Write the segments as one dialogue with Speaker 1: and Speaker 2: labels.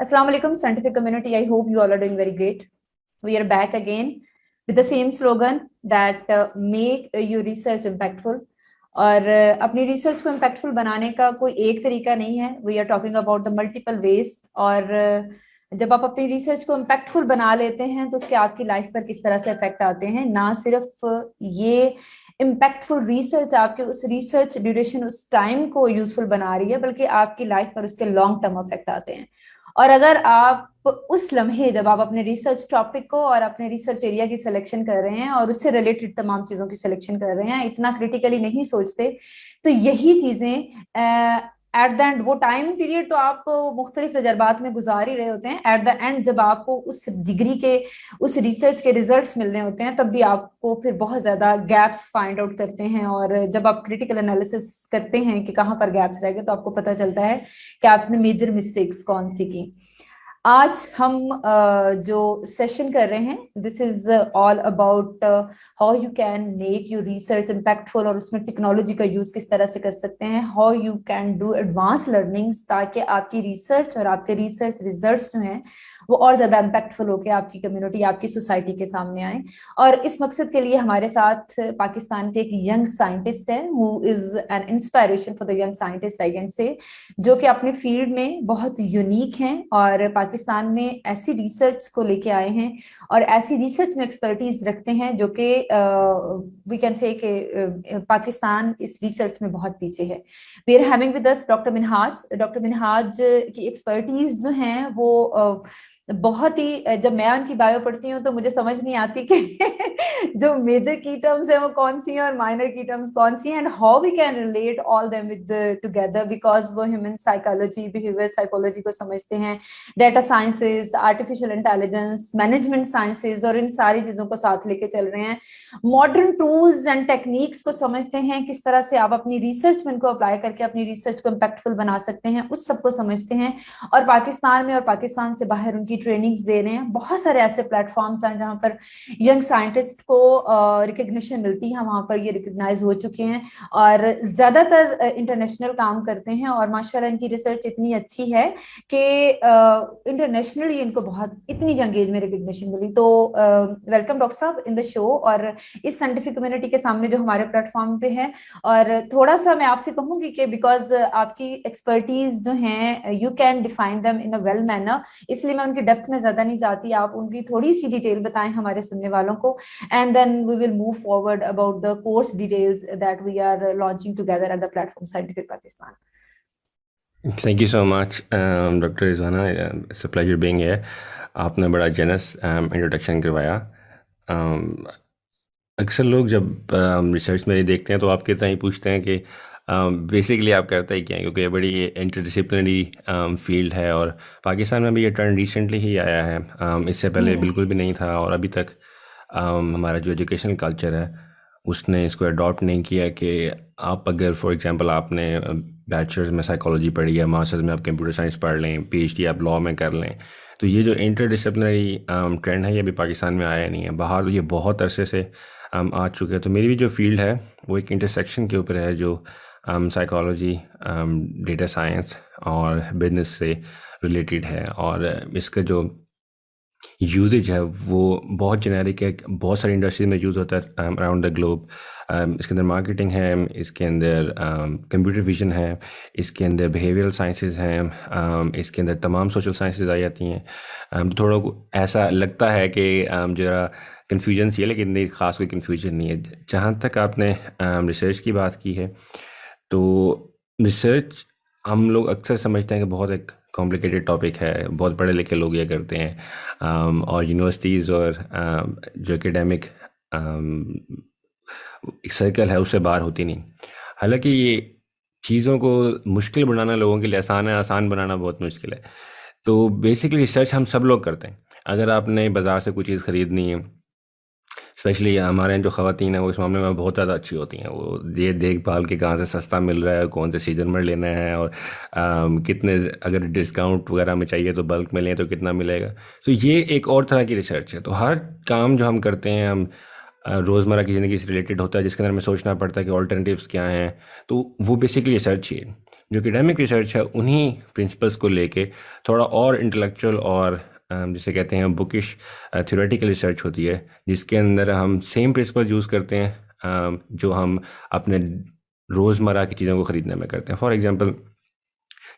Speaker 1: Assalamu alaikum, scientific community. I hope you all are doing very great. We are back again with the same slogan that make your research impactful. और अपनी research को impactful बनाने का कोई एक तरीका नहीं है. We are talking about the multiple ways. और जब आप अपनी रिसर्च को इम्पैक्टफुल बना लेते हैं तो उसके आपकी लाइफ पर किस तरह से इफेक्ट आते हैं. ना सिर्फ ये इम्पैक्टफुल रिसर्च आपके उस रिसर्च ड्यूरेशन उस टाइम को यूजफुल बना रही है, बल्कि आपकी लाइफ पर उसके लॉन्ग टर्म इफेक्ट आते हैं. और अगर आप उस लम्हे जब आप अपने रिसर्च टॉपिक को और अपने रिसर्च एरिया की सिलेक्शन कर रहे हैं और उससे रिलेटेड तमाम चीजों की सिलेक्शन कर रहे हैं, इतना क्रिटिकली नहीं सोचते, तो यही चीजें एट द एंड वो टाइम पीरियड तो आप मुख्तलिफ तजर्बात में गुजार ही रहे होते हैं. एट द एंड जब आपको उस डिग्री के उस रिसर्च के रिजल्ट्स मिलने होते हैं, तब भी आपको फिर बहुत ज्यादा गैप्स फाइंड आउट करते हैं. और जब आप क्रिटिकल एनालिसिस करते हैं कि कहाँ पर गैप्स रह गए, तो आपको पता चलता है कि आपने मेजर मिस्टेक्स कौन सी की. आज हम जो सेशन कर रहे हैं, this is all about how you can make your research impactful, और उसमें टेक्नोलॉजी का यूज किस तरह से कर सकते हैं. How you can do advance learnings, ताकि आपकी रिसर्च और आपके रिसर्च रिजल्ट्स जो हैं वो और ज्यादा इम्पैक्टफुल होकर आपकी कम्युनिटी, आपकी सोसाइटी के सामने आए. और इस मकसद के लिए हमारे साथ पाकिस्तान के एक यंग साइंटिस्ट है, who is an inspiration for the young scientist I can say, जो कि अपने फील्ड में बहुत यूनिक हैं और पाकिस्तान में ऐसी रिसर्च को लेके आए हैं और ऐसी रिसर्च में एक्सपर्टीज रखते हैं जो कि वी कैन से पाकिस्तान इस रिसर्च में बहुत पीछे है. We are having with us doctor Minhaj. Doctor Minhaj की एक्सपर्टीज जो हैं वो बहुत ही, जब मैं उनकी बायो पढ़ती हूँ तो मुझे समझ नहीं आती कि जो मेजर की टर्म्स है वो कौन सी हैं और माइनर की टर्म्स कौन सी हैं, and how we can relate all them with together, because वो ह्यूमन साइकोलॉजी, बिहेवियर साइकोलॉजी को समझते हैं, data sciences, artificial intelligence, management sciences, और इन सारी चीजों को साथ लेके चल रहे हैं. मॉडर्न टूल्स एंड टेक्निक्स को समझते हैं, किस तरह से आप अपनी रिसर्च में इनको अप्लाई करके अपनी रिसर्च को इम्पैक्टफुल बना सकते हैं, उस सबको समझते हैं. और पाकिस्तान में और पाकिस्तान से बाहर उनकी ट्रेनिंग्स दे रहे हैं. बहुत सारे ऐसे प्लेटफॉर्म्स हैं जहां पर यंग साइंटिस्ट को रिकग्निशन मिलती है, वहां पर ये रिकग्नाइज हो चुके हैं और ज्यादातर इंटरनेशनल काम करते हैं. और माशाल्लाह इनकी रिसर्च इतनी अच्छी है कि इंटरनेशनली इनको बहुत इतनी यंग एज में रिकग्निशन मिली. तो वेलकम डॉक्टर साहब इन द शो और इस साइंटिफिक कम्युनिटी के सामने जो हमारे प्लेटफॉर्म पे है. और थोड़ा सा मैं आपसे कहूंगी कि बिकॉज आपकी एक्सपर्टीज जो हैं you can define them in a well manner, इसलिए मैं उनकी डेप्थ में ज्यादा नहीं जाती. आप उनकी थोड़ी सी डिटेल बताएं हमारे सुनने वालों को, and then we will move forward about the course details that we are launching together at the platform scientific Pakistan.
Speaker 2: Thank you so much doctor Rizwana, it's a pleasure being here. आपने बड़ा जेनस इंट्रोडक्शन करवाया. अक्सर लोग जब research मेरी देखते हैं तो आपके तरह ही पूछते हैं कि बेसिकली आप करते ही क्या हैं, क्योंकि ये बड़ी इंटरडिसिप्लिनरी फील्ड है और पाकिस्तान में भी ये ट्रेंड रिसेंटली ही आया है. इससे पहले बिल्कुल भी नहीं था और अभी तक हमारा जो एजुकेशन कल्चर है उसने इसको अडॉप्ट नहीं किया कि आप अगर फॉर एग्जांपल आपने बैचलर्स में साइकोलॉजी पढ़ी है, मास्टर्स में आप कंप्यूटर साइंस पढ़ लें, पीएचडी आप लॉ में कर लें, तो ये जो इंटरडिसिप्लिनरी ट्रेंड है ये अभी पाकिस्तान में आया नहीं है. बाहर ये बहुत अरसे से आ चुके हैं. तो मेरी भी जो फील्ड है वो एक इंटरसेक्शन के ऊपर है, जो साइकोलॉजी, डेटा साइंस और बिजनेस से रिलेटेड है. और इसका जो यूजेज है वो बहुत जेनेरिक है, बहुत सारी इंडस्ट्रीज में यूज़ होता है अराउंड द ग्लोब. इसके अंदर मार्केटिंग है, इसके अंदर कंप्यूटर विजन है, इसके अंदर बिहेवियरल साइंसेज हैं, इसके अंदर तमाम सोशल साइंसेज आ जाती हैं. तो थोड़ा ऐसा लगता है कि ज़रा कन्फ्यूजन सी है, लेकिन नहीं, ख़ास कोई कन्फ्यूजन नहीं है. जहाँ तक आपने रिसर्च की बात की है, तो रिसर्च हम लोग अक्सर समझते हैं कि बहुत एक कॉम्प्लिकेटेड टॉपिक है, बहुत पढ़े लिखे लोग ये करते हैं, और यूनिवर्सिटीज़ और जो एकेडमिक एक सर्कल है उससे बाहर होती नहीं. हालांकि ये चीज़ों को मुश्किल बनाना लोगों के लिए आसान है, आसान बनाना बहुत मुश्किल है. तो बेसिकली रिसर्च हम सब लोग करते हैं. अगर आपने बाज़ार से कोई चीज़ ख़रीदनी है, स्पेशली हमारे यहाँ जो ख़वातीन हैं वो इस मामले में बहुत ज़्यादा अच्छी होती हैं. वो ये देखभाल के कहाँ से सस्ता मिल रहा है, कौन से सीज़न में लेना है, और कितने, अगर डिस्काउंट वगैरह में चाहिए तो बल्क में लें तो कितना मिलेगा. तो ये एक और तरह की रिसर्च है. तो हर काम जो हम करते हैं, हम रोज़मर्रा की ज़िंदगी से रिलेटेड होता है, जिसके अंदर हमें सोचना पड़ता है कि ऑल्टरनेटिव्स क्या हैं. तो वो बेसिकली रिसर्च ही है. जो एकेडमिक रिसर्च है उन्हीं प्रिंसिपल्स को लेके थोड़ा और इंटेलेक्चुअल और जिसे कहते हैं बुकिश थ्योरेटिकल रिसर्च होती है, जिसके अंदर हम सेम प्रिंसिपल यूज़ करते हैं जो हम अपने रोज़मर्रा की चीज़ों को ख़रीदने में करते हैं। फॉर एग्जांपल,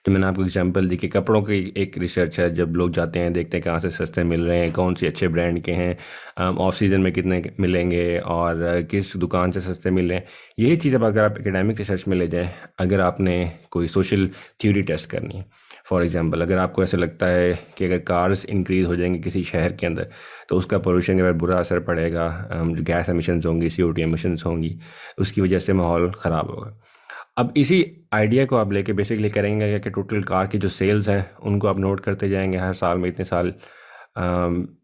Speaker 2: जो मैंने आपको एग्जांपल दी कि कपड़ों की एक रिसर्च है, जब लोग जाते हैं देखते हैं कहाँ से सस्ते मिल रहे हैं, कौन से अच्छे ब्रांड के हैं, ऑफ सीज़न में कितने मिलेंगे और किस दुकान से सस्ते मिल रहे हैं। ये चीज़ अब अगर आप एकेडमिक रिसर्च में ले जाएं, अगर आपने कोई सोशल थ्योरी टेस्ट करनी है, फॉर एग्जांपल अगर आपको ऐसे लगता है कि अगर कार्स इंक्रीज़ हो जाएंगे किसी शहर के अंदर तो उसका पोल्यूशन के ऊपर बुरा असर पड़ेगा, जो गैस एमिशंस होंगी, CO2 एमिशंस होंगी, उसकी वजह से माहौल ख़राब होगा। अब इसी आइडिया को आप लेके बेसिकली करेंगे कि टोटल कार की जो सेल्स हैं उनको आप नोट करते जाएंगे, हर साल में इतने साल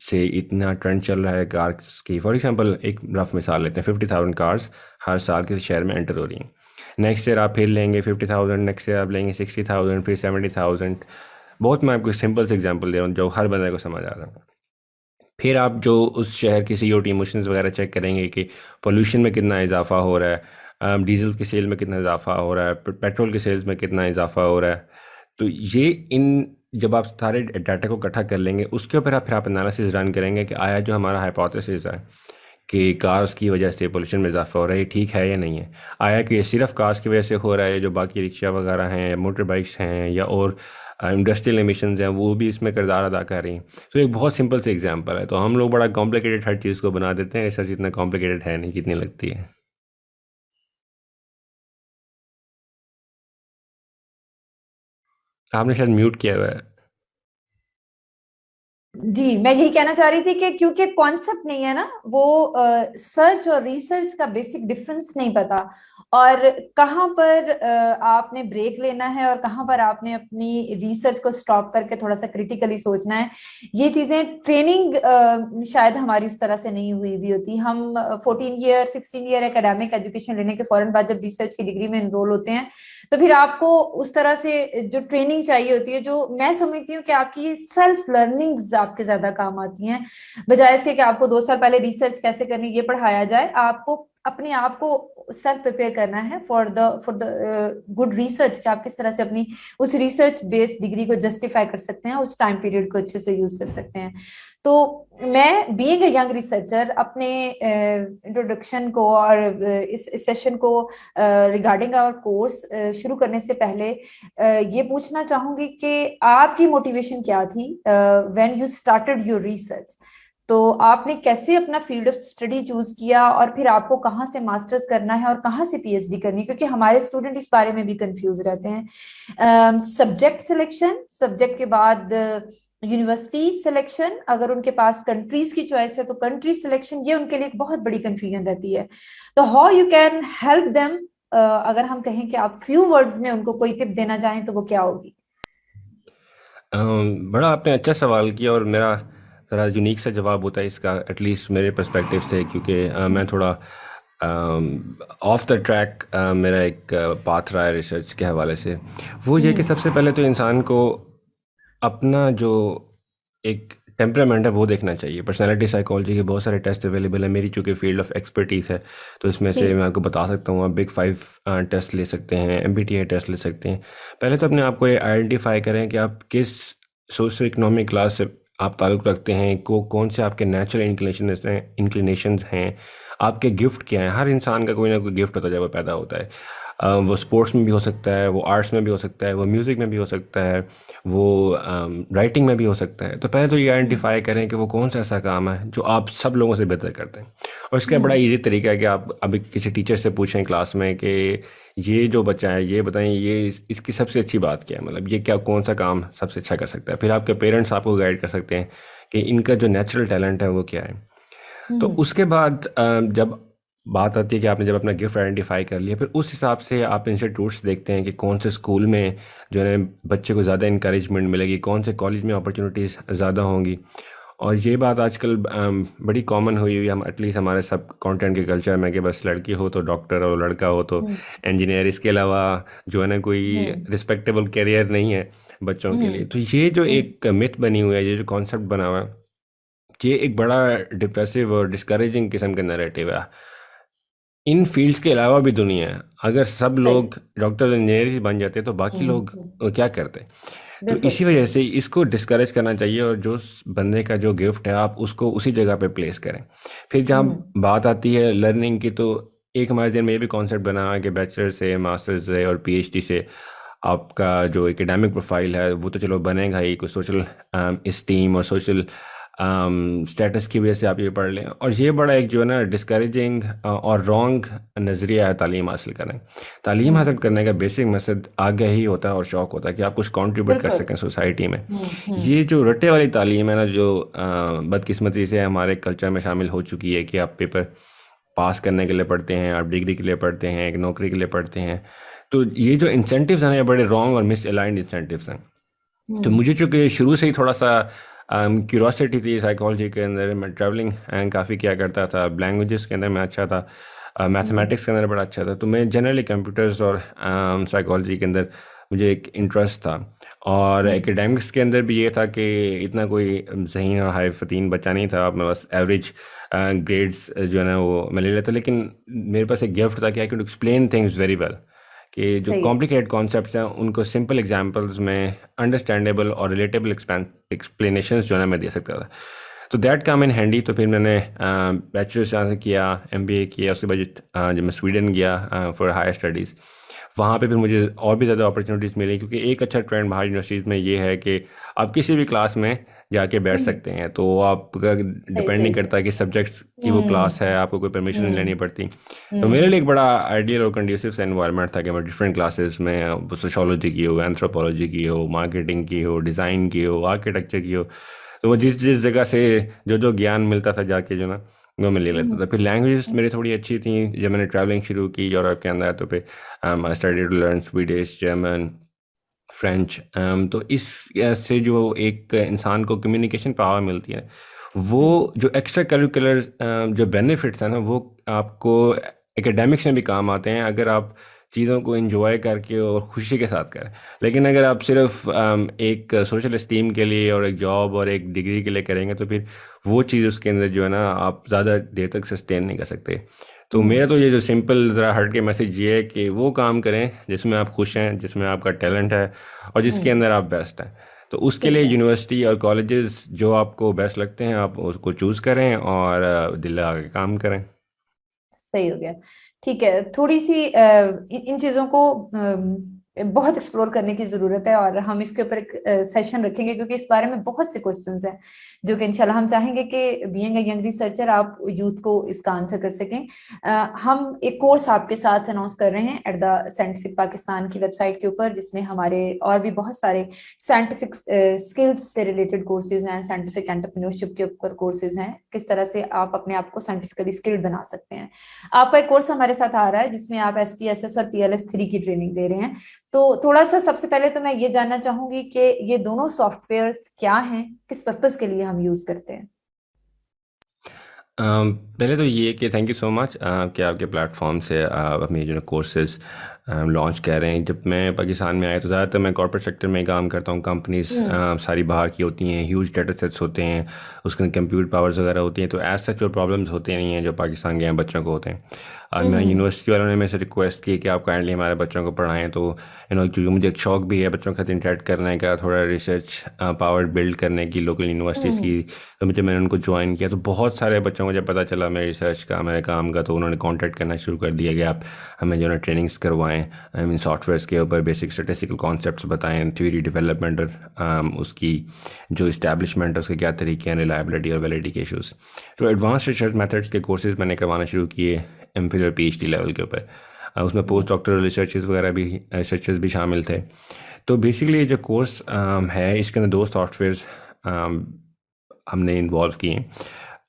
Speaker 2: से इतना ट्रेंड चल रहा है कार्स की। फॉर एग्जांपल एक रफ मिसाल लेते हैं, 50,000 कार्स हर साल किसी शहर में एंटर हो रही हैं। नेक्स्ट ईयर आप फिर लेंगे 50,000, नेक्स्ट ईयर आप लेंगे 60,000, फिर 70,000। बहुत मैं आपको सिंपल से एग्जांपल दे रहा हूँ जो हर बंदे को समझ आ रहा है। फिर आप जो उस शहर की CO2 इमिशंस वगैरह चेक करेंगे कि पोल्यूशन में कितना इजाफा हो रहा है, डीजल की सेल में कितना इजाफा हो रहा है, पेट्रोल की सेल्स में कितना इजाफा हो रहा है। तो ये इन जब आप सारे डाटा को इकट्ठा कर लेंगे उसके ऊपर फिर आप एनालिसिस रन करेंगे कि आया जो हमारा हाइपोथेसिस है कि कार्स की वजह से पोल्यूशन में इजाफा हो रहा है, ये ठीक है या नहीं है। आया कि ये सिर्फ कार्स की वजह से हो रहा है, जो बाकी रिक्शा वगैरह हैं, मोटर बाइक्स हैं या और इंडस्ट्रियल एमिशंस हैं वो भी इसमें किरदार अदा कर रही हैं। तो एक बहुत सिंपल से एग्जांपल है। तो हम लोग बड़ा कॉम्प्लिकेटेड हर चीज़ को बना देते हैं, रिसर्च इतना कॉम्प्लिकेटेड है नहीं जितनी लगती है। आपने शायद म्यूट किया हुआ है।
Speaker 1: जी, मैं यही कहना चाह रही थी कि क्योंकि कॉन्सेप्ट नहीं है ना, वो सर्च और रिसर्च का बेसिक डिफरेंस नहीं पता, और कहाँ पर आपने ब्रेक लेना है और कहाँ पर आपने अपनी रिसर्च को स्टॉप करके थोड़ा सा क्रिटिकली सोचना है। ये चीजें ट्रेनिंग शायद हमारी उस तरह से नहीं हुई भी होती। हम 14 ईयर 16 ईयर एकेडमिक एजुकेशन लेने के फौरन बाद जब रिसर्च की डिग्री में एनरोल होते हैं तो फिर आपको उस तरह से जो ट्रेनिंग चाहिए होती है, जो मैं समझती हूँ कि आपकी सेल्फ लर्निंग्स आपके ज्यादा काम आती हैं, बजाय इसके कि आपको 2 साल पहले रिसर्च कैसे करनी ये पढ़ाया जाए। आपको अपने आप को सेल्फ प्रिपेयर करना है फॉर द गुड रिसर्च, कि आप किस तरह से अपनी उस रिसर्च बेस्ड डिग्री को जस्टिफाई कर सकते हैं, उस टाइम पीरियड को अच्छे से यूज कर सकते हैं। तो मैं बीइंग अ यंग रिसर्चर अपने इंट्रोडक्शन को और इस सेशन को रिगार्डिंग आवर कोर्स शुरू करने से पहले ये पूछना चाहूंगी कि आपकी मोटिवेशन क्या थी when you started your research. तो आपने कैसे अपना फील्ड ऑफ स्टडी चूज किया, और फिर आपको कहाँ से मास्टर्स करना है और कहाँ से PhD करनी है, क्योंकि हमारे स्टूडेंट इस बारे में भी कंफ्यूज रहते हैं। सब्जेक्ट सिलेक्शन, सब्जेक्ट के बाद यूनिवर्सिटी सिलेक्शन, अगर उनके पास कंट्रीज की चॉइस है तो कंट्री सिलेक्शन, ये उनके लिए एक बहुत बड़ी कंफ्यूजन रहती है। तो how you can help them, अगर हम कहें कि आप फ्यू वर्ड्स में उनको कोई टिप देना चाहें तो वो क्या होगी?
Speaker 2: बड़ा आपने अच्छा सवाल किया और मेरा ज़रा यूनिक सा जवाब होता है इसका, एटलीस्ट मेरे पर्सपेक्टिव से, क्योंकि मैं थोड़ा ऑफ द ट्रैक मेरा एक पाथ रहा है रिसर्च के हवाले से। वो ये कि
Speaker 1: हम्म।
Speaker 2: सबसे पहले तो इंसान को अपना जो एक टेम्परामेंट है वो देखना चाहिए। पर्सनालिटी साइकोलॉजी के बहुत सारे टेस्ट अवेलेबल है, मेरी चूँकि फील्ड ऑफ एक्सपर्टीज़ है तो इसमें से
Speaker 1: ठीक।
Speaker 2: मैं आपको बता सकता हूँ। आप बिग 5 टेस्ट ले सकते हैं, MBTI टेस्ट ले सकते हैं। पहले तो अपने आप को ये आइडेंटिफाई करें कि आप किस सोशो इकोनॉमिक क्लास से आप ताल्लुक़ रखते हैं, को कौन से आपके नेचुरल इंक्लिनेशंस हैं, आपके गिफ्ट क्या हैं। हर इंसान का कोई ना कोई गिफ्ट होता है जब वो पैदा होता है। वो स्पोर्ट्स में भी हो सकता है, वो आर्ट्स में भी हो सकता है, वो म्यूज़िक में भी हो सकता है, वो राइटिंग में भी हो सकता है। तो पहले तो ये
Speaker 1: हम्म।
Speaker 2: आइडेंटिफाई करें कि वो कौन सा ऐसा काम है जो आप सब लोगों से बेहतर करते हैं। और इसका बड़ा
Speaker 1: हम्म।
Speaker 2: इजी तरीका है कि आप अभी किसी टीचर से पूछें क्लास में कि ये जो बच्चा है ये बताएं ये इसकी सबसे अच्छी बात क्या है, मतलब ये क्या कौन सा काम सबसे अच्छा कर सकता है। फिर आपके पेरेंट्स आपको गाइड कर सकते हैं कि इनका जो नेचुरल टैलेंट है वो क्या है। तो
Speaker 1: हम्म।
Speaker 2: उसके बाद जब बात आती है कि आपने जब अपना गिफ्ट आइडेंटिफाई कर लिया, फिर उस हिसाब से आप इंस्टीट्यूट्स देखते हैं कि कौन से स्कूल में जो है बच्चे को ज़्यादा इंकरेजमेंट मिलेगी, कौन से कॉलेज में अपॉर्चुनिटीज़ ज़्यादा होंगी। और ये बात आजकल बड़ी कॉमन हुई हुई है, हम एटलीस्ट हमारे सब कंटेंट के कल्चर में, कि बस लड़की हो तो डॉक्टर और लड़का हो तो
Speaker 1: हम्म।
Speaker 2: इंजीनियर, इसके अलावा जो है ना कोई
Speaker 1: हम्म।
Speaker 2: रिस्पेक्टेबल करियर नहीं है बच्चों के लिए।
Speaker 1: हम्म।
Speaker 2: तो ये जो
Speaker 1: हम्म।
Speaker 2: एक मिथ बनी हुई है, ये जो कॉन्सेप्ट बना हुआ है, ये एक बड़ा डिप्रेसिव और डिस्करेजिंग किस्म का नैरेटिव है। इन फील्ड्स के अलावा भी दुनिया है। अगर सब
Speaker 1: सही।
Speaker 2: लोग डॉक्टर इंजीनियर ही बन जाते तो बाकी लोग क्या करते। तो
Speaker 1: बिल्कुल।
Speaker 2: इसी वजह से इसको डिस्करेज करना चाहिए, और जो बंदे का जो गिफ्ट है आप उसको उसी जगह पे प्लेस करें। फिर जहाँ
Speaker 1: हम्म।
Speaker 2: बात आती है लर्निंग की, तो एक हमारे दिन में ये भी कॉन्सेप्ट बना है कि बैचलर से, मास्टर से और पीएचडी से आपका जो एकेडमिक प्रोफाइल है वो तो चलो बनेगा ही, कुछ सोशल इस्टीम और सोशल स्टेटस की वजह से आप ये पढ़ लें। और ये बड़ा एक जो है ना डिस्करेजिंग और रॉन्ग नज़रिया है तालीम हासिल करें। तालीम हासिल
Speaker 1: हम्म।
Speaker 2: करने का बेसिक मकसद आगे ही होता है और शौक़ होता है कि आप कुछ कंट्रीब्यूट कर
Speaker 1: बिल्कुल।
Speaker 2: सकें सोसाइटी में।
Speaker 1: हम्म।
Speaker 2: ये जो रट्टे वाली तालीम है ना, जो बदकिस्मती से हमारे कल्चर में शामिल हो चुकी है कि आप पेपर पास करने के लिए पढ़ते हैं, आप डिग्री के लिए पढ़ते हैं, एक नौकरी के लिए पढ़ते हैं, तो ये जो इंसेंटिव्स हैं ना, ये बड़े रॉन्ग और मिस अलाइंड इंसेंटिव्स हैं। तो
Speaker 1: हम्म।
Speaker 2: मुझे चूँकि शुरू से ही थोड़ा सा क्यूरोसिटी थी साइकोलॉजी के अंदर, मैं ट्रैवलिंग काफ़ी किया करता था, लैंग्वेजेस के अंदर मैं अच्छा था,
Speaker 1: हम्म।
Speaker 2: मैथमेटिक्स के अंदर बड़ा अच्छा था, तो मैं जनरली कंप्यूटर्स और साइकोलॉजी के अंदर मुझे एक इंटरेस्ट था। और
Speaker 1: हम्म।
Speaker 2: एकेडमिक्स के अंदर भी ये था कि इतना कोई ज़हीन और हाई फतीन बच्चा नहीं था, मैं बस एवरेज ग्रेड्स जो है ना वो मैं ले लेता, लेकिन मेरे पास एक गिफ्ट था कि I can explain things very well, कि जो
Speaker 1: सही है।
Speaker 2: कॉम्प्लिकेटेड कॉन्सेप्ट्स हैं उनको सिंपल एग्जांपल्स में अंडरस्टैंडेबल और रिलेटेबल एक्सप्लेनेशंस जो है ना मैं दे सकता था। तो दैट कम इन हैंडी। तो फिर मैंने बैचलर्स यहाँ से किया, एमबीए किया, उसके बाद जब मैं स्वीडन गया फॉर हायर स्टडीज़, वहाँ पे फिर मुझे और भी ज़्यादा अपॉर्चुनिटीज़ मिली, क्योंकि एक अच्छा ट्रेंड बाहर यूनिवर्सिटीज़ में ये है कि आप किसी भी क्लास में जाके बैठ
Speaker 1: हम्म।
Speaker 2: सकते हैं, तो आपका
Speaker 1: सही
Speaker 2: डिपेंड नहीं
Speaker 1: सही है।
Speaker 2: करता कि सब्जेक्ट्स की वो
Speaker 1: हम्म।
Speaker 2: क्लास है, आपको कोई परमिशन नहीं लेनी
Speaker 1: हम्म।
Speaker 2: पड़ती। तो मेरे
Speaker 1: हम्म।
Speaker 2: लिए एक बड़ा आइडियल और कंड्यूसिव सा एनवायरनमेंट था कि मैं डिफरेंट क्लासेस में सोशोलॉजी की हो, एंथ्रोपोलॉजी की हो, मार्केटिंग की हो, डिज़ाइन की हो, आर्किटेक्चर की हो, तो वो जिस जिस जगह से जो जो ज्ञान मिलता था जाके जो ना वो मैं ले लेता था। फिर लैंग्वेजेस मेरी थोड़ी अच्छी थी, जब मैंने ट्रैवलिंग शुरू की यूरोप के अंदर, तो फिर I studied to learn Swedish, German, French. तो इस से जो एक इंसान को कम्युनिकेशन पावर मिलती है, वो
Speaker 1: हम्म।
Speaker 2: जो एक्स्ट्रा करिकुलर जो बेनिफिट्स हैं ना, वो आपको एकेडमिक्स में भी काम आते हैं अगर आप चीज़ों को एंजॉय करके और खुशी के साथ करें। लेकिन अगर आप सिर्फ एक सोशल एस्टीम के लिए और एक जॉब और एक डिग्री के लिए करेंगे, तो फिर वो चीज़ उसके अंदर जो है ना आप ज़्यादा देर तक सस्टेन नहीं कर सकते। तो मेरा
Speaker 1: हम्म।
Speaker 2: तो ये जो सिंपल ज़रा हट के मैसेज ये है कि वो काम करें जिसमें आप खुश हैं, जिसमें आपका टैलेंट है और जिसके
Speaker 1: हम्म।
Speaker 2: अंदर आप बेस्ट हैं। तो उसके लिए
Speaker 1: ठीक है।
Speaker 2: यूनिवर्सिटी और कॉलेजेस जो आपको बेस्ट लगते हैं आप उसको चूज़ करें और दिल लगा के काम करें।
Speaker 1: सही हो गया। ठीक है, थोड़ी सी इन चीजों को बहुत एक्सप्लोर करने की जरूरत है, और हम इसके ऊपर एक सेशन रखेंगे, क्योंकि इस बारे में बहुत से क्वेश्चंस हैं जो कि इंशाल्लाह हम चाहेंगे कि बीइंग अ यंग रिसर्चर आप यूथ को इसका आंसर कर सकें। हम एक कोर्स आपके साथ अनाउंस कर रहे हैं एट द साइंटिफिक पाकिस्तान की वेबसाइट के ऊपर, जिसमें हमारे और भी बहुत सारे साइंटिफिक स्किल्स से रिलेटेड कोर्सेज हैं, साइंटिफिक एंटरप्रेन्योरशिप के ऊपर कोर्सेज हैं, किस तरह से आप अपने आप को साइंटिफिकली स्किल्ड बना सकते हैं। आपका एक कोर्स हमारे साथ आ रहा है जिसमें आप एसपीएसएस और पीएलएस 3 की ट्रेनिंग दे रहे हैं। तो थोड़ा सा सबसे पहले तो मैं ये जानना चाहूंगी कि ये दोनों सॉफ्टवेयर्स क्या हैं, किस पर्पस के लिए हम यूज करते हैं।
Speaker 2: पहले तो ये कि थैंक यू सो मच कि आपके प्लेटफॉर्म से आप अपने जो कोर्सेज लॉन्च कर रहे हैं। जब मैं पाकिस्तान में आया तो ज़्यादातर मैं कॉर्पोरेट सेक्टर में काम करता हूँ। कंपनीज
Speaker 1: हम्म।
Speaker 2: सारी बाहर की होती हैं, ह्यूज डेटा सेट्स होते हैं, उसके अंदर कंप्यूटर पावर्स वगैरह होती हैं, तो एज सच जो प्रॉब्लम्स होते नहीं हैं जो पाकिस्तान के यहाँ बच्चों को होते हैं। मैं
Speaker 1: हम्म।
Speaker 2: यूनिवर्सिटी वालों ने मेरे से रिक्वेस्ट की कि आप काइंडली हमारे बच्चों को पढ़ाएं, तो क्योंकि मुझे एक शौक भी है बच्चों के साथ इंटरेक्ट करने का, थोड़ा रिसर्च पावर बिल्ड करने की लोकल यूनिवर्सिटीज़
Speaker 1: हम्म।
Speaker 2: की, तो मैंने उनको ज्वाइन किया। तो बहुत सारे बच्चों को जब पता चला मेरे रिसर्च का, मेरे काम का, तो उन्होंने कॉन्टैक्ट करना शुरू कर दिया कि आप हमें जो है ट्रेनिंग्स करवाएं, आई मीन सॉफ्टवेयर्स के ऊपर बेसिक स्टैटिस्टिकल कॉन्सेप्ट्स बताएं, थ्योरी डेवलपमेंट और उसकी जो इस्टेब्लिशमेंट है उसके क्या तरीके हैं, रिलायबिलिटी और वैलिडिटी के इशूज़। तो एडवांस रिसर्च मेथड्स के कोर्सेज मैंने करवाना शुरू किए एमफिल और पीएचडी लेवल के ऊपर। उसमें पोस्ट डॉक्टरल रिसर्चेस वगैरह भी, रिसर्चर्स भी शामिल थे। तो बेसिकली जो कोर्स है इसके अंदर दो सॉफ्टवेयर्स हमने इन्वॉल्व किए हैं।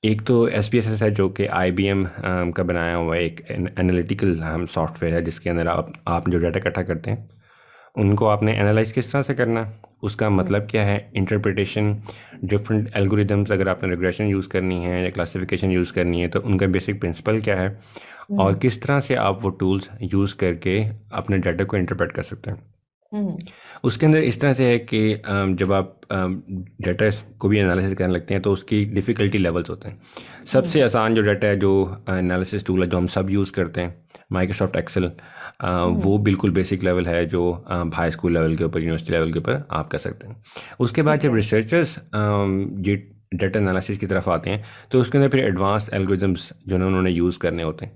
Speaker 2: एक तो SPSS है जो कि IBM का बनाया हुआ एक एनालिटिकल सॉफ्टवेयर है, जिसके अंदर आप जो डाटा इकट्ठा करते हैं उनको आपने एनालाइज किस तरह से करना है, उसका मतलब क्या है, इंटरप्रिटेशन, डिफरेंट एल्गोरिदम्स, अगर आपने रिग्रेशन यूज़ करनी है या क्लासिफिकेशन यूज़ करनी है तो उनका बेसिक प्रिंसिपल क्या है, और
Speaker 1: हम्म।
Speaker 2: किस तरह से आप वो टूल्स यूज़ करके अपने डाटा को इंटरप्रेट कर सकते हैं।
Speaker 1: हम्म।
Speaker 2: उसके अंदर इस तरह से है कि जब आप डाटा को भी एनालिसिस करने लगते हैं तो उसकी डिफ़िकल्टी लेवल्स होते हैं। सबसे
Speaker 1: हम्म।
Speaker 2: आसान जो डाटा है, जो एनालिसिस टूल है जो हम सब यूज़ करते हैं, माइक्रोसॉफ्ट एक्सेल,
Speaker 1: हम्म।
Speaker 2: वो बिल्कुल बेसिक लेवल है जो हाई स्कूल लेवल के ऊपर, यूनिवर्सिटी लेवल के ऊपर आप कर सकते हैं। उसके बाद
Speaker 1: ठीक
Speaker 2: जब
Speaker 1: है।
Speaker 2: रिसर्चर्स ये डाटा एनालिसिस की तरफ आते हैं तो उसके अंदर फिर एडवांस्ड एल्गोरिदम्स जो है उन्होंने यूज़ करने होते हैं,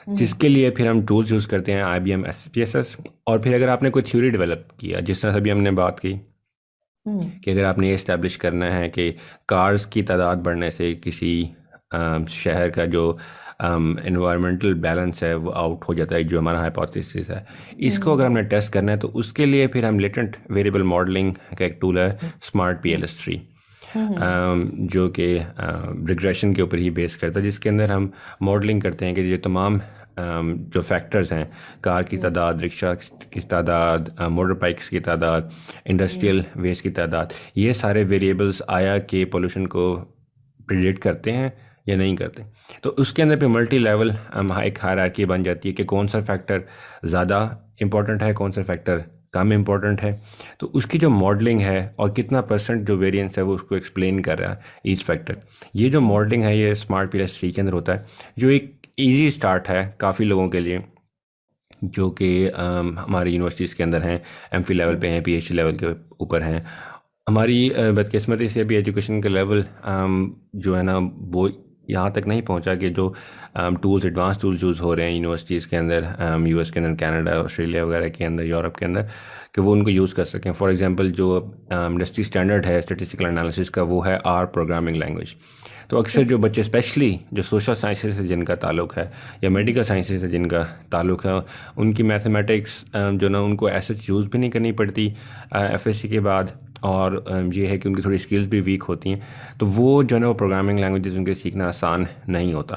Speaker 1: हम्म।
Speaker 2: जिसके लिए फिर हम टूल्स यूज़ करते हैं, IBM SPSS। और फिर अगर आपने कोई थ्योरी डेवलप किया, जिस तरह से अभी हमने बात की
Speaker 1: हम्म।
Speaker 2: कि अगर आपने ये इस्टेब्लिश करना है कि कार्स की तादाद बढ़ने से किसी शहर का जो इन्वायरमेंटल बैलेंस है वो आउट हो जाता है, जो हमारा हाइपोथेसिस है, इसको अगर
Speaker 1: हम्म।
Speaker 2: हमने टेस्ट करना है तो उसके लिए फिर हम लेटेंट वेरिएबल मॉडलिंग का एक टूल है, स्मार्ट
Speaker 1: हम्म।
Speaker 2: PLS 3,
Speaker 1: हम्म।
Speaker 2: जो कि रिग्रेशन के ऊपर ही बेस करता है, जिसके अंदर हम मॉडलिंग करते हैं कि ये तमाम जो फैक्टर्स हैं, कार की
Speaker 1: हम्म।
Speaker 2: तादाद, रिक्शा की तादाद, मोटर बाइक्स की तादाद,
Speaker 1: हम्म।
Speaker 2: इंडस्ट्रियल वेस्ट की तादाद, ये सारे वेरिएबल्स आया के पोल्यूशन को प्रिडिक्ट करते हैं या नहीं करते। तो उसके अंदर पे मल्टी लेवल एक हायरार्की बन जाती है कि कौन सा फैक्टर ज़्यादा इम्पोर्टेंट है, कौन सा फैक्टर कम इम्पोर्टेंट है। तो उसकी जो मॉडलिंग है और कितना परसेंट जो वेरिएंस है वो उसको एक्सप्लेन कर रहा है ईच फैक्टर। ये जो
Speaker 1: हम्म।
Speaker 2: मॉडलिंग है ये स्मार्ट PLS 3 के अंदर होता है, जो एक इजी स्टार्ट है काफ़ी लोगों के लिए जो कि हमारी यूनिवर्सिटीज़ के अंदर हैं, MPhil लेवल पे हैं, PhD लेवल के ऊपर हैं। हमारी बदकिस्मती से भी एजुकेशन का लेवल जो है ना वो यहाँ तक नहीं पहुँचा कि जो टूल्स, एडवांस टूल्स यूज़ हो रहे हैं यूनिवर्सिटीज़ के अंदर, US के अंदर, कनाडा, ऑस्ट्रेलिया वगैरह के अंदर, यूरोप के अंदर, कि वो उनको यूज़ कर सकें। फॉर एग्जांपल जो इंडस्ट्री स्टैंडर्ड है स्टैटिस्टिकल एनालिसिस का, वो है R प्रोग्रामिंग लैंग्वेज। तो अक्सर
Speaker 1: ठीक
Speaker 2: जो
Speaker 1: है।
Speaker 2: बच्चे स्पेशली जो सोशल साइंसेज से जिनका ताल्लुक है या मेडिकल साइंसेज से जिनका ताल्लुक है, उनकी मैथमेटिक्स जो ना उनको ऐसे यूज़ भी नहीं करनी पड़ती FSC के बाद, और ये है कि उनकी थोड़ी स्किल्स भी वीक होती हैं, तो वो जो है ना वो प्रोग्रामिंग लैंग्वेजेस उनके सीखना आसान नहीं होता।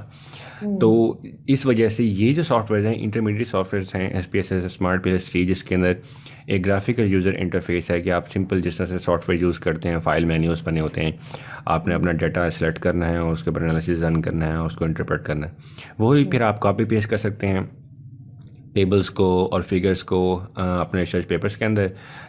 Speaker 2: तो
Speaker 1: हम्म।
Speaker 2: इस वजह से ये जो सॉफ्टवेयर हैं, इंटरमीडिएट सॉफ्टवेयर हैं, SPSS, स्मार्ट PLS 3, जिसके अंदर एक ग्राफिकल यूज़र इंटरफेस है कि आप सिंपल जिस तरह से सॉफ्टवेयर यूज़ करते हैं, फाइल मेन्यूज़ बने होते हैं, आपने अपना डाटा सेलेक्ट करना है और उसके ऊपर एनालिसिस रन करना है और उसको इंटरप्रेट करना है, वही फिर आप कॉपी पेस्ट कर सकते हैं टेबल्स को और फिगर्स को अपने रिसर्च पेपर्स के अंदर,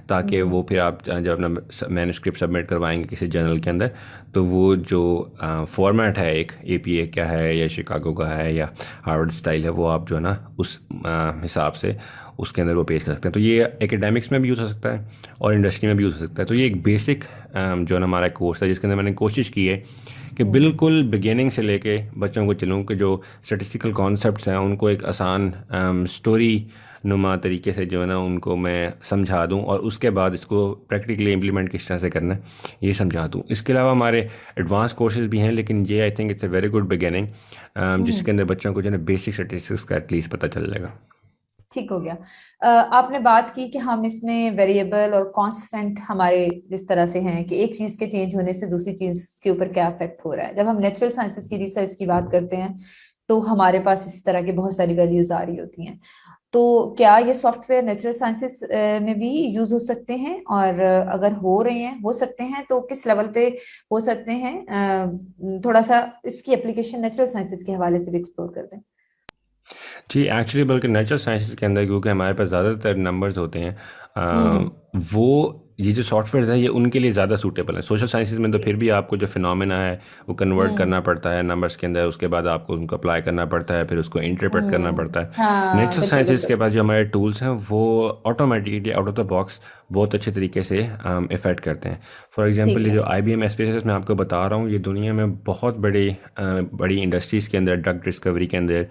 Speaker 2: ताकि
Speaker 1: हम्म।
Speaker 2: वो फिर आप जब अपना मैन्युस्क्रिप्ट सबमिट करवाएंगे किसी जर्नल के अंदर, तो वो जो फॉर्मेट है, एक APA का है या शिकागो का है या हार्वर्ड स्टाइल है, वो आप जो है ना उस हिसाब से उसके अंदर वो पेश कर सकते हैं। तो ये एकेडमिक्स में भी यूज़ हो सकता है और इंडस्ट्री में भी यूज़ हो सकता है। तो ये एक बेसिक जो है ना हमारा कोर्स है, जिसके अंदर मैंने कोशिश की है कि
Speaker 1: हम्म।
Speaker 2: बिल्कुल बिगिनिंग से लेके बच्चों को चलूँ कि जो स्टैटिस्टिकल कॉन्सेप्ट्स हैं उनको एक आसान स्टोरी नुमा तरीके से जो है ना उनको मैं समझा दूं, और उसके बाद इसको प्रैक्टिकली इम्प्लीमेंट किस तरह से करना है ये समझा दूं। इसके अलावा हमारे एडवांस कोर्सेज भी हैं, लेकिन ये I think it's a very good beginning,
Speaker 1: hmm.
Speaker 2: जिसके अंदर बच्चों को जो है ना बेसिक स्टैटिस्टिक्स का एटलीस्ट पता चल जाएगा।
Speaker 1: ठीक हो गया। आपने बात की कि हम इसमें वेरिएबल और कांस्टेंट हमारे जिस तरह से हैं कि एक चीज के चेंज होने से दूसरी चीज के ऊपर क्या इफेक्ट हो रहा है। जब हम नेचुरल साइंसेस की रिसर्च की बात करते हैं तो हमारे पास इस तरह की बहुत सारी वैल्यूज आ रही होती हैं। तो क्या ये सॉफ्टवेयर नेचुरल साइंसेस में भी यूज हो सकते हैं, और अगर हो रहे हैं, हो सकते हैं, तो किस लेवल पे हो सकते हैं? थोड़ा सा इसकी एप्लीकेशन नेचुरल साइंसेस के हवाले से भी एक्सप्लोर कर दें।
Speaker 2: जी, एक्चुअली बल्कि नेचुरल साइंसेस के अंदर क्योंकि हमारे पास ज़्यादातर नंबर्स होते हैं,
Speaker 1: हम्म।
Speaker 2: वो ये जो सॉफ्टवेयर है ये उनके लिए ज़्यादा सूटेबल है। सोशल साइंसेज में तो फिर भी आपको जो फिनोमेना है वो कन्वर्ट
Speaker 1: हम्म।
Speaker 2: करना पड़ता है नंबर्स के अंदर, उसके बाद आपको उनको अप्लाई करना पड़ता है, फिर उसको इंटरप्रेट करना पड़ता है।
Speaker 1: हाँ,
Speaker 2: नेचुरल
Speaker 1: बिल्कुल
Speaker 2: साइंसेज के
Speaker 1: बिल्कुल।
Speaker 2: पास जो हमारे टूल्स हैं वो automatically out of the box बहुत अच्छे तरीके से इफ़ेक्ट करते हैं। फॉर एग्जांपल
Speaker 1: ठीक
Speaker 2: ये
Speaker 1: है।
Speaker 2: जो IBM SPSS मैं आपको बता रहा हूँ, ये दुनिया में बहुत बड़ी इंडस्ट्रीज़ के अंदर, ड्रग डिस्कवरी के अंदर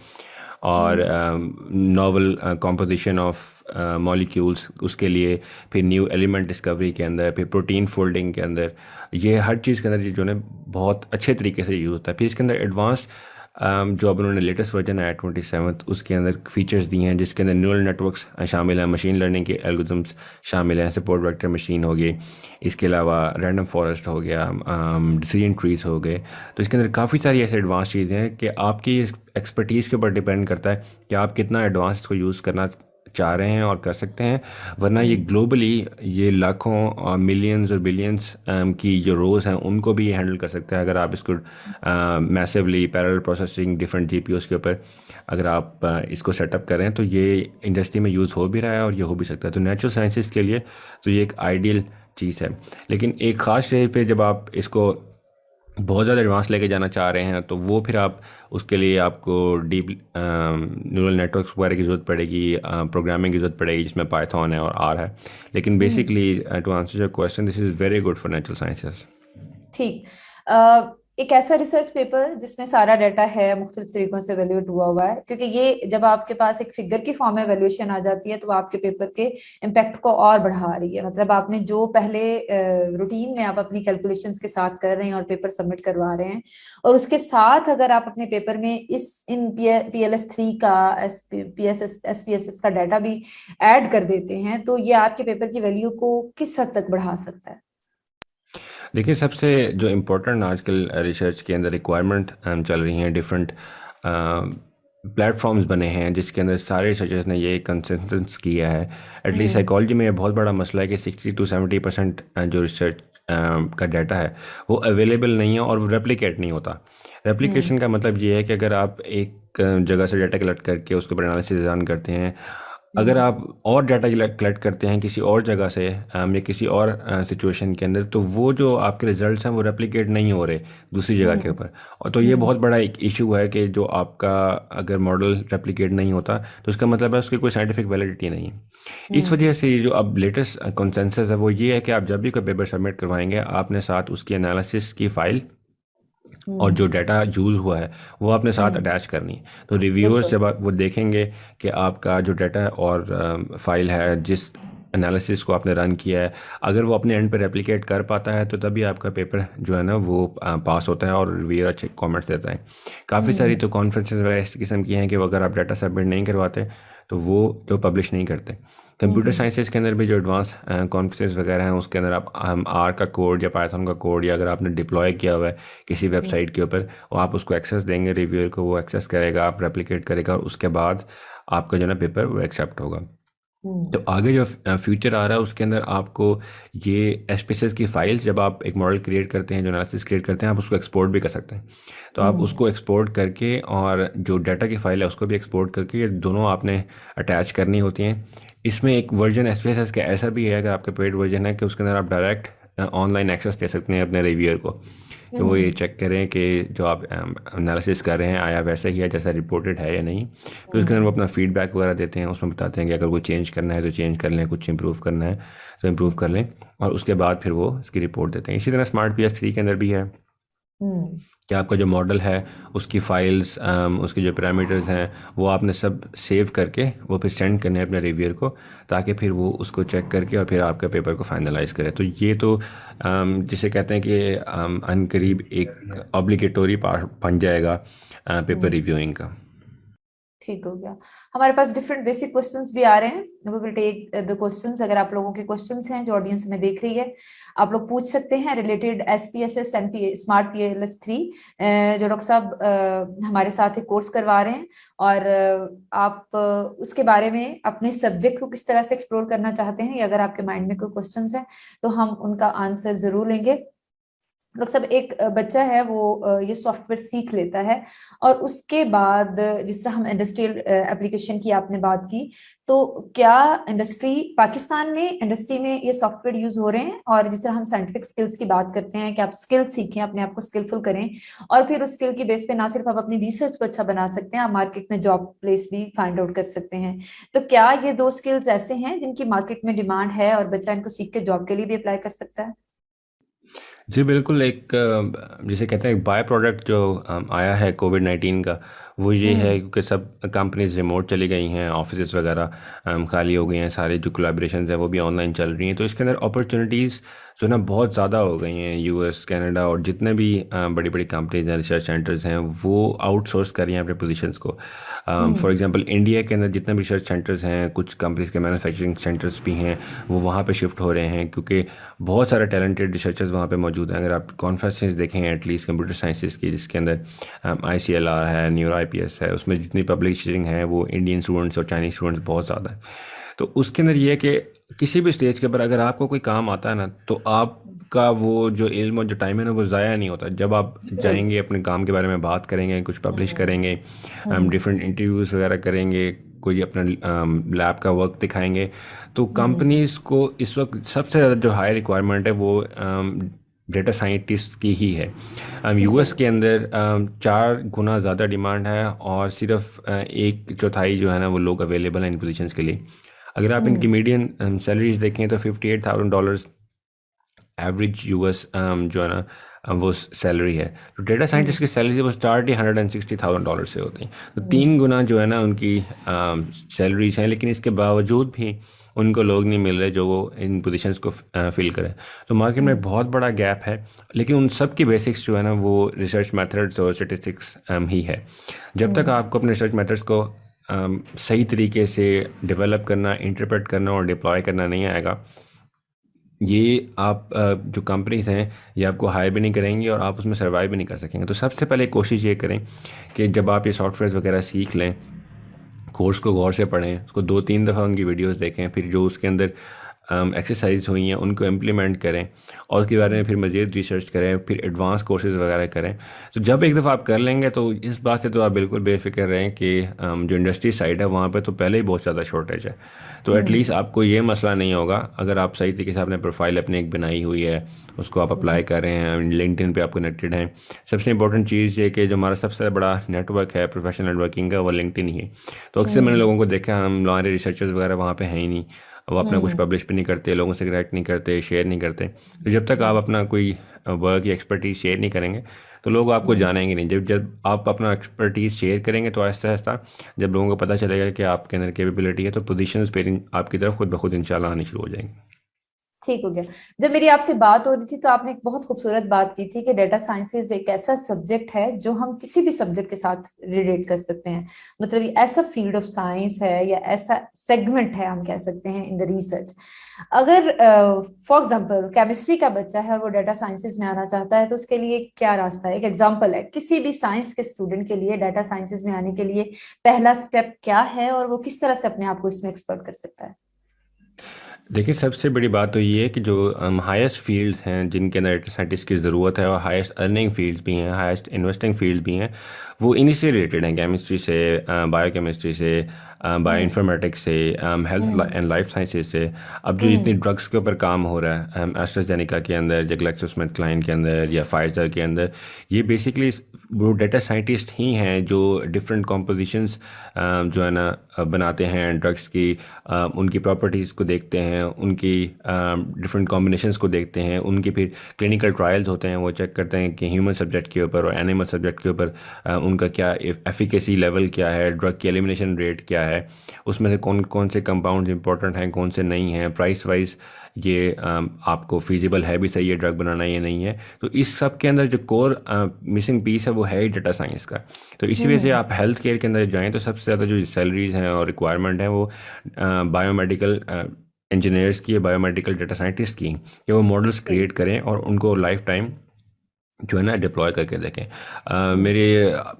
Speaker 2: और
Speaker 1: हम्म।
Speaker 2: नॉवल कंपोजिशन ऑफ मॉलिक्यूल्स, उसके लिए फिर न्यू एलिमेंट डिस्कवरी के अंदर, फिर प्रोटीन फोल्डिंग के अंदर, ये हर चीज़ के अंदर ये जो है बहुत अच्छे तरीके से यूज़ होता है। फिर इसके अंदर एडवांस जो अब उन्होंने लेटेस्ट वर्जन आया 27th, उसके अंदर फीचर्स दिए हैं, जिसके अंदर न्यूरल नेटवर्क्स शामिल हैं, मशीन लर्निंग के एल्गोरिथम्स शामिल हैं, सपोर्ट वेक्टर मशीन हो गई, इसके अलावा रैंडम फॉरेस्ट हो गया, डिसीजन ट्रीज हो गए। तो इसके अंदर काफ़ी सारी ऐसे एडवांस चीज़ें हैं कि आपकी एक्सपर्टीज़ के ऊपर डिपेंड करता है कि आप कितना एडवांस इसको यूज़ करना चाह रहे हैं और कर सकते हैं, वरना ये ग्लोबली ये लाखों मिलियंस और बिलियंस की जो रोज़ हैं उनको भी ये हैंडल कर सकता है, अगर आप इसको massively parallel processing different GPUs के ऊपर अगर आप इसको सेटअप करें तो ये इंडस्ट्री में यूज़ हो भी रहा है और ये हो भी सकता है। तो नेचुरल साइंसेस के लिए तो ये एक आइडियल चीज़ है। लेकिन एक ख़ास स्टेज पे जब आप इसको बहुत ज़्यादा एडवांस लेके जाना चाह रहे हैं तो वो फिर आप उसके लिए आपको डीप न्यूरल नेटवर्क्स वगैरह की ज़रूरत पड़ेगी, प्रोग्रामिंग की ज़रूरत पड़ेगी जिसमें पाइथन है और आर है। लेकिन basically to answer your question, this is very good for natural sciences.
Speaker 1: ठीक। एक ऐसा रिसर्च पेपर जिसमें सारा डाटा है मुख्तलिफ तरीकों से एवेल्यूएट हुआ हुआ है, क्योंकि ये जब आपके पास एक फिगर की फॉर्म में एवेल्यूएशन आ जाती है तो आपके पेपर के इम्पैक्ट को और बढ़ा रही है। मतलब आपने जो पहले रूटीन में आप अपनी कैलकुलेशंस के साथ कर रहे हैं और पेपर सबमिट करवा रहे हैं, और उसके साथ अगर आप अपने पेपर में इन PLS3 का SPSS का डाटा भी ऐड कर देते हैं तो ये आपके पेपर की वैल्यू को किस हद तक बढ़ा सकता है?
Speaker 2: देखिए, सबसे जो इम्पोर्टेंट आजकल रिसर्च के अंदर रिक्वायरमेंट चल रही हैं, डिफरेंट प्लेटफॉर्म्स बने हैं जिसके अंदर सारे रिसर्चर्स ने ये कंसेंसस किया है। एटलीस्ट साइकोलॉजी में ये बहुत बड़ा मसला है कि 60 to 70% जो रिसर्च का डाटा है वो अवेलेबल नहीं है और वो रेप्लिकेट नहीं होता। रेप्लिकेशन का मतलब ये है कि अगर आप एक जगह से डाटा कलेक्ट करके उसके ऊपर एनालिसिस रन करते हैं, अगर आप और डाटा कलेक्ट करते हैं किसी और जगह से या किसी और सिचुएशन के अंदर, तो वो जो आपके रिजल्ट्स हैं वो रेप्लिकेट नहीं हो रहे दूसरी जगह के ऊपर। और तो ये बहुत बड़ा एक इशू है कि जो आपका अगर मॉडल रेप्लिकेट नहीं होता तो इसका मतलब है उसकी कोई साइंटिफिक वैलिडिटी नहीं है। इस वजह से ये जो अब लेटेस्ट कंसेंसस है वो ये है कि आप जब भी कोई पेपर सबमिट करवाएंगे आपने साथ उसकी एनालिसिस की फाइल और जो डाटा यूज़ हुआ है वो आपने साथ अटैच करनी है। तो रिव्यूअर्स जब वो देखेंगे कि आपका जो डाटा और फाइल है जिस एनालिसिस को आपने रन किया है, अगर वो अपने एंड पे रेप्लिकेट कर पाता है तो तभी आपका पेपर जो है ना वो पास होता है और रिव्यूअर अच्छे कमेंट्स देता है। काफ़ी सारी तो कॉन्फ्रेंसेस वगैरह इस किस्म की हैं कि वो अगर आप डाटा सबमिट नहीं करवाते तो वो जो पब्लिश नहीं करते। कंप्यूटर साइंसेस के अंदर भी जो एडवांस कॉन्फ्रेंसेस वगैरह हैं उसके अंदर आप आर का कोड या पाइथन का कोड या अगर आपने डिप्लॉय किया हुआ है किसी वेबसाइट के ऊपर और आप उसको एक्सेस देंगे रिव्यूअर को, वो एक्सेस करेगा, आप रेप्लिकेट करेगा और उसके बाद आपका जो ना पेपर वो एक्सेप्ट होगा। तो आगे जो फ्यूचर आ रहा है उसके अंदर आपको ये एसपीएसएस की फाइल्स जब आप एक मॉडल क्रिएट करते हैं, जो एनालिसिस क्रिएट करते हैं, आप उसको एक्सपोर्ट भी कर सकते हैं। तो आप उसको एक्सपोर्ट करके और जो डाटा की फाइल है उसको भी एक्सपोर्ट करके ये दोनों आपने अटैच करनी होती हैं। इसमें एक वर्जन एसपीएसएस का ऐसा भी है, अगर आपका पेड वर्जन है, कि उसके अंदर आप डायरेक्ट ऑनलाइन एक्सेस दे सकते हैं अपने रिव्यूअर को कि वो ये चेक करें कि जो आप एनालिसिस कर रहे हैं आया वैसा ही है जैसा रिपोर्टेड है या नहीं। फिर उसके अंदर वो अपना फीडबैक वगैरह देते हैं, उसमें बताते हैं कि अगर कोई चेंज करना है तो चेंज कर लें, कुछ इंप्रूव करना है तो इंप्रूव कर लें, और उसके बाद फिर वो इसकी रिपोर्ट देते हैं। इसी तरह स्मार्ट PS3 के अंदर भी है कि आपका जो मॉडल है उसकी फाइल्स उसके जो पैरामीटर्स हैं वो आपने सब सेव करके वो फिर सेंड करने हैं अपने रिव्यूअर को, ताकि फिर वो उसको चेक करके और फिर आपका पेपर को फाइनलाइज करे। तो ये तो जिसे कहते हैं कि अनकरीब एक ऑब्लिगेटरी पार्ट बन जाएगा पेपर रिव्यूइंग का।
Speaker 1: ठीक हो गया। हमारे पास डिफरेंट बेसिक क्वेश्चंस भी आ रहे हैं। We will take the questions. अगर आप लोगों के क्वेश्चंस हैं जो ऑडियंस में देख रही है, आप लोग पूछ सकते हैं related SPSS and smart PLS3 जो डॉक्टर साहब हमारे साथ एक कोर्स करवा रहे हैं, और आप उसके बारे में अपने सब्जेक्ट को किस तरह से एक्सप्लोर करना चाहते हैं, या अगर आपके माइंड में कोई क्वेश्चंस हैं तो हम उनका आंसर जरूर लेंगे। लोग सब एक बच्चा है वो ये सॉफ्टवेयर सीख लेता है और उसके बाद जिस तरह हम इंडस्ट्रियल एप्लीकेशन की आपने बात की, तो क्या पाकिस्तान में इंडस्ट्री में ये सॉफ्टवेयर यूज हो रहे हैं? और जिस तरह हम साइंटिफिक स्किल्स की बात करते हैं कि आप स्किल सीखें, अपने आप को स्किलफुल करें, और फिर उस स्किल की बेस पे ना सिर्फ आप अपनी रिसर्च को अच्छा बना सकते हैं, आप मार्केट में जॉब प्लेस भी फाइंड आउट कर सकते हैं। तो क्या ये दो स्किल्स ऐसे हैं जिनकी मार्केट में डिमांड है और बच्चा इनको सीख के जॉब के लिए भी अप्लाई कर सकता है?
Speaker 2: जी बिल्कुल। एक जिसे कहते हैं बाय प्रोडक्ट जो आया है कोविड-19 का, वो ये है क्योंकि सब कंपनीज रिमोट चली गई हैं, ऑफिस वगैरह खाली हो गए हैं, सारे जो कोलैबोरेशंस हैं वो भी ऑनलाइन चल रही हैं। तो इसके अंदर अपॉर्चुनिटीज़ जो ना बहुत ज़्यादा हो गई हैं। US, कनाडा और जितने भी बड़ी बड़ी कंपनीज हैं, रिसर्च सेंटर्स हैं, वो आउटसोर्स कर रही हैं अपने पोजीशंस को। फॉर एग्जांपल इंडिया के अंदर जितने भी रिसर्च सेंटर्स हैं, कुछ कंपनीज के मैन्युफैक्चरिंग सेंटर्स भी हैं, वो वहाँ पे शिफ्ट हो रहे हैं क्योंकि बहुत सारे टैलेंटेड रिसर्चर्स वहाँ पे मौजूद हैं। अगर आप कॉन्फ्रेंसेस देखें एटलीस्ट कंप्यूटर साइंसेस की, जिसके अंदर ICLR है, न्यूरो IPS है, उसमें जितनी पब्लिशिंग है वो इंडियन स्टूडेंट्स और चाइनीज स्टूडेंट्स बहुत ज़्यादा है। तो उसके अंदर ये है कि किसी भी स्टेज के ऊपर अगर आपको कोई काम आता है ना, तो आपका वो जो इल्म और जो टाइम है ना वो ज़ाया नहीं होता। जब आप
Speaker 1: ग्रेट।
Speaker 2: जाएंगे अपने काम के बारे में बात करेंगे, कुछ पब्लिश
Speaker 1: हम्म।
Speaker 2: करेंगे,
Speaker 1: हम्म।
Speaker 2: डिफरेंट इंटरव्यूज़ वगैरह करेंगे, कोई अपना लैब का वर्क दिखाएंगे, तो
Speaker 1: हम्म।
Speaker 2: कंपनीज़ को इस वक्त सबसे ज़्यादा जो हाई रिक्वायरमेंट है वो डेटा साइंटिस्ट की ही है। US
Speaker 1: great.
Speaker 2: के अंदर 4 गुना ज़्यादा डिमांड है और सिर्फ एक चौथाई जो है ना वो लोग अवेलेबल हैं इन पोजीशंस के लिए। अगर आप इनकी
Speaker 1: हम्म।
Speaker 2: मीडियन सैलरीज देखें तो $58,000 एवरेज US जो है ना वो सैलरी है। तो डेटा
Speaker 1: हम्म।
Speaker 2: साइंटिस्ट की सैलरी वो स्टार्ट ही $160,000 से होती है। तो
Speaker 1: हम्म।
Speaker 2: 3 गुना जो है ना उनकी सैलरीज हैं, लेकिन इसके बावजूद भी उनको लोग नहीं मिल रहे जो वो इन पोजीशंस को फिल करें। तो मार्केट में एक
Speaker 1: हम्म।
Speaker 2: बहुत बड़ा गैप है, लेकिन उन सब की बेसिक्स जो है ना वो रिसर्च मेथड्स और स्टेटिस्टिक्स ही है। जब तक
Speaker 1: हम्म।
Speaker 2: आपको अपने रिसर्च मेथड्स को सही तरीके से डेवलप करना, इंटरप्रेट करना और डिप्लॉय करना नहीं आएगा, ये आप जो कंपनीज हैं ये आपको हायर भी नहीं करेंगी और आप उसमें सर्वाइव भी नहीं कर सकेंगे। तो सबसे पहले कोशिश ये करें कि जब आप ये सॉफ्टवेयर वगैरह सीख लें, कोर्स को गौर से पढ़ें, उसको 2-3 दफ़ा उनकी वीडियोस देखें, फिर जो उसके अंदर एक्सरसाइज हुई हैं उनको इम्प्लीमेंट करें और उसके बारे में फिर मज़ीद रिसर्च करें, फिर एडवांस कोर्सेज वगैरह करें। तो जब एक दफ़ा आप कर लेंगे तो इस बात से तो आप बिल्कुल बेफिक्र रहें कि जो इंडस्ट्री साइड है वहाँ पे तो पहले ही बहुत ज़्यादा शॉर्टेज है। तो
Speaker 1: हम्म।
Speaker 2: एटलीस्ट आपको ये मसला नहीं होगा अगर आप सही तरीके से आपने प्रोफाइल अपनी एक बनाई हुई है, उसको आप अप्लाई कर रहे हैं, लिंक्डइन पे आप कनेक्टेड हैं। सबसे इंपॉर्टेंट चीज़ ये कि जो हमारा सबसे बड़ा नेटवर्क है प्रोफेशनल नेटवर्किंग का वो लिंक्डइन ही है। तो अक्सर मैंने
Speaker 1: हम्म।
Speaker 2: लोगों को देखा, हमारे रिसर्चर्स वगैरह वहाँ पे हैं ही नहीं, वो अपना कुछ
Speaker 1: हम्म।
Speaker 2: पब्लिश भी नहीं करते, लोगों से कनेक्ट नहीं करते, शेयर नहीं करते। तो जब तक आप
Speaker 1: हम्म।
Speaker 2: अपना कोई वर्क या एक्सपर्टीज शेयर नहीं करेंगे तो लोग आपको
Speaker 1: हम्म।
Speaker 2: जानेंगे नहीं। जब जब आप अपना एक्सपर्टीज शेयर करेंगे तो आहिस्ता आहिस्ता जब लोगों को पता चलेगा कि आपके अंदर कैपेबिलिटी है तो पोजीशंस पे आपकी तरफ खुद ब खुद इंशाल्लाह आनी शुरू हो जाएंगी।
Speaker 1: ठीक हो गया। जब मेरी आपसे बात हो रही थी तो आपने एक बहुत खूबसूरत बात की थी कि डेटा साइंसेज एक ऐसा सब्जेक्ट है जो हम किसी भी सब्जेक्ट के साथ रिलेट कर सकते हैं। मतलब ये ऐसा फील्ड ऑफ साइंस है या ऐसा सेगमेंट है हम कह सकते हैं इन द रिसर्च। अगर फॉर एग्जांपल केमिस्ट्री का बच्चा है और वो डेटा साइंसेज में आना चाहता है तो उसके लिए क्या रास्ता है? एक एग्जांपल है किसी भी साइंस के स्टूडेंट के लिए डेटा साइंसेज में आने के लिए पहला स्टेप क्या है और वो किस तरह से अपने आप को इसमें एक्सपर्ट कर सकता है?
Speaker 2: देखिए, सबसे बड़ी बात तो ये है कि जो हाईएस्ट फील्ड्स हैं जिनके अंदर डेटा साइंटिस्ट की ज़रूरत है और हाईएस्ट अर्निंग फील्ड्स भी हैं, हाईएस्ट इन्वेस्टिंग फील्ड भी हैं, वो इन्हीं से रिलेटेड हैं। केमिस्ट्री से, बायोकेमिस्ट्री से, बायो
Speaker 1: हम्म।
Speaker 2: इन्फॉर्मेटिक्स से, health
Speaker 1: hmm.
Speaker 2: And life sciences से। अब जो
Speaker 1: हम्म।
Speaker 2: जितनी ड्रग्स के ऊपर काम हो रहा है एस्ट्राजेनेका के अंदर, या ग्लैक्सोस्मिथक्लाइन के अंदर या फाइजर के अंदर, ये बेसिकली वो डेटा साइंटिस्ट ही हैं जो डिफरेंट कॉम्पोजिशंस जो है ना बनाते हैं ड्रग्स की, उनकी प्रॉपर्टीज़ को देखते हैं, उनकी डिफरेंट कॉम्बिनेशंस को देखते हैं, उनकी फिर क्लिनिकल ट्रायल्स होते हैं, वो चेक करते हैं कि ह्यूमन सब्जेक्ट के ऊपर और एनिमल सब्जेक्ट के ऊपर उनका क्या एफिकेसी लेवल क्या है, ड्रग की एलिमिनेशन रेट क्या है, उसमें से कौन कौन से कंपाउंड्स इंपॉर्टेंट हैं, कौन से नहीं हैं, प्राइस वाइज ये आपको फिजिबल है भी सही है ड्रग बनाना ये नहीं है। तो इस सब के अंदर जो कोर मिसिंग पीस है वो है ही डेटा साइंस का। तो इसी वजह से
Speaker 1: हम्म।
Speaker 2: आप हेल्थ केयर के अंदर जाएं तो सबसे ज़्यादा जो सैलरीज हैं और रिक्वायरमेंट है वो बायोमेडिकल इंजीनियर्स की, बायोमेडिकल डेटा साइंटिस्ट की, कि वो मॉडल्स क्रिएट करें और उनको लाइफ टाइम जो है ना डिप्लॉय करके देखें।
Speaker 1: हम्म।
Speaker 2: मेरे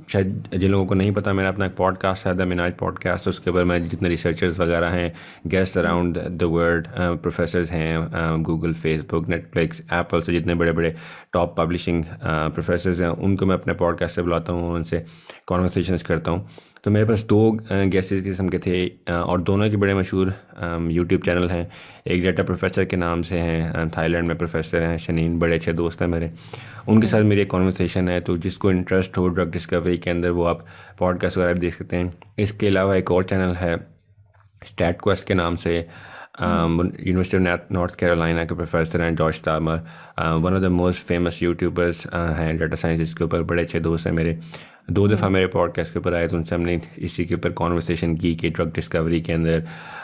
Speaker 2: शायद जिन लोगों को नहीं पता, मेरा अपना एक पॉडकास्ट है द मिनाज पॉडकास्ट, उसके ऊपर मैं जितने रिसर्चर्स वगैरह हैं, guest around the world, professors हैं, गूगल, फेसबुक, नेटफ्लिक्स, एप्पल से जितने बड़े बड़े टॉप पब्लिशिंग प्रोफेसर्स हैं उनको मैं अपने पॉडकास्ट से बुलाता हूँ, उनसे कॉन्वर्सेशंस करता हूँ। तो मेरे पास 2 गेस्ट इस किस्म के थे और दोनों के बड़े मशहूर यूट्यूब चैनल हैं। एक डेटा प्रोफेसर के नाम से हैं, थाईलैंड में प्रोफेसर हैं, शनीन, बड़े अच्छे दोस्त हैं मेरे। उनके साथ मेरी एक कॉन्वर्सेशन है। तो जिसको इंटरेस्ट हो ड्रग डिस्कवरी के अंदर वो आप पॉडकास्ट वगैरह भी देख सकते हैं। इसके अलावा एक और चैनल है स्टैट क्वेस्ट के नाम से, यूनिवर्सिटी ऑफ नॉर्थ कैरोलिना के प्रोफेसर हैं George Tarmer, one of the most famous youtubers हैं डेटा साइंस इसके ऊपर, बड़े अच्छे दोस्त हैं मेरे। 2 दफ़ा मेरे पॉडकास्ट के ऊपर आए तो उनसे हमने इसी के ऊपर कॉन्वर्सेशन की कि ड्रग डिस्कवरी के अंदर